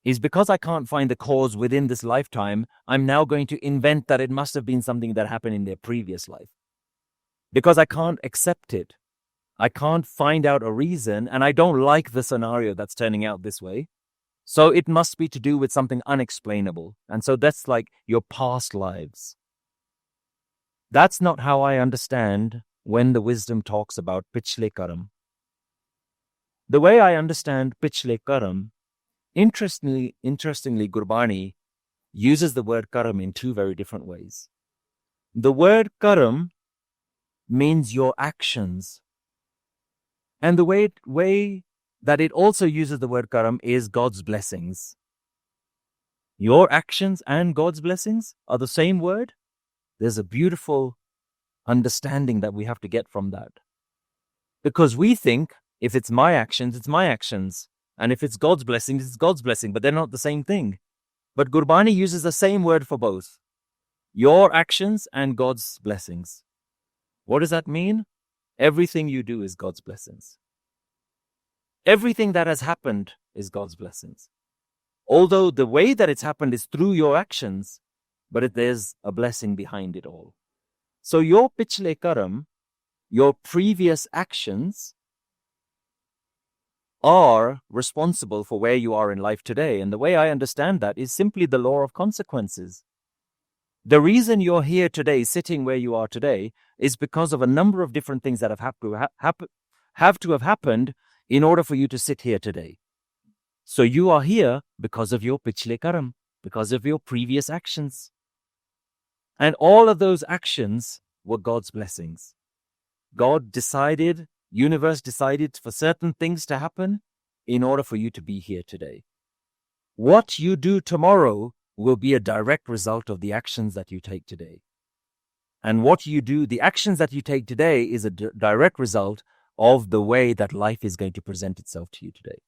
is, because I can't find the cause within this lifetime, I'm now going to invent that it must have been something that happened in their previous life. Because I can't accept it. I can't find out a reason, and I don't like the scenario that's turning out this way. So it must be to do with something unexplainable. And so that's like your past lives. That's not how I understand when the wisdom talks about pichle karam. The way I understand pichle karam, interestingly, Gurbani uses the word karam in two very different ways. The word karam means your actions. And the way that it also uses the word karam is God's blessings. Your actions and God's blessings are the same word. There's a beautiful understanding that we have to get from that. Because we think, if it's my actions, it's my actions. And if it's God's blessings, it's God's blessing. But they're not the same thing. But Gurbani uses the same word for both. Your actions and God's blessings. What does that mean? Everything you do is God's blessings. Everything that has happened is God's blessings. Although the way that it's happened is through your actions, but there's a blessing behind it all. So your pichle karam, your previous actions, are responsible for where you are in life today. And the way I understand that is simply the law of consequences. The reason you're here today, sitting where you are today, is because of a number of different things that have to have happened in order for you to sit here today. So you are here because of your pichle karam, because of your previous actions. And all of those actions were God's blessings. God decided, universe decided for certain things to happen in order for you to be here today. What you do tomorrow will be a direct result of the actions that you take today. And what you do, the actions that you take today, is a direct result of the way that life is going to present itself to you today.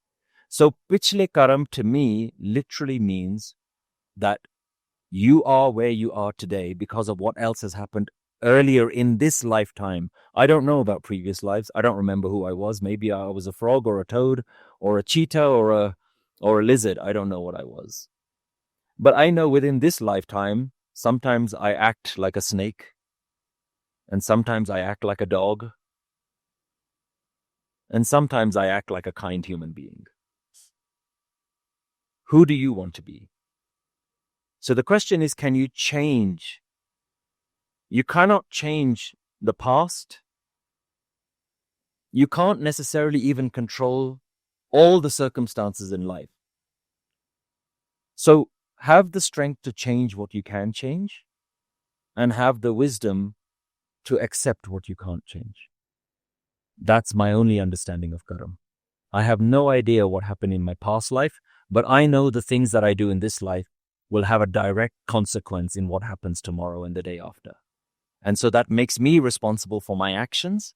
So pichle karam to me literally means that you are where you are today because of what else has happened earlier in this lifetime. I don't know about previous lives. I don't remember who I was. Maybe I was a frog or a toad or a cheetah or or a lizard. I don't know what I was. But I know within this lifetime, sometimes I act like a snake, and sometimes I act like a dog, and sometimes I act like a kind human being. Who do you want to be? So the question is, can you change? You cannot change the past. You can't necessarily even control all the circumstances in life. So have the strength to change what you can change, and have the wisdom to accept what you can't change. That's my only understanding of karma. I have no idea what happened in my past life, but I know the things that I do in this life will have a direct consequence in what happens tomorrow and the day after. And so that makes me responsible for my actions.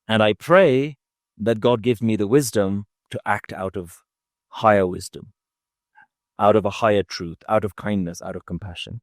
And I pray that God gives me the wisdom to act out of higher wisdom, out of a higher truth, out of kindness, out of compassion.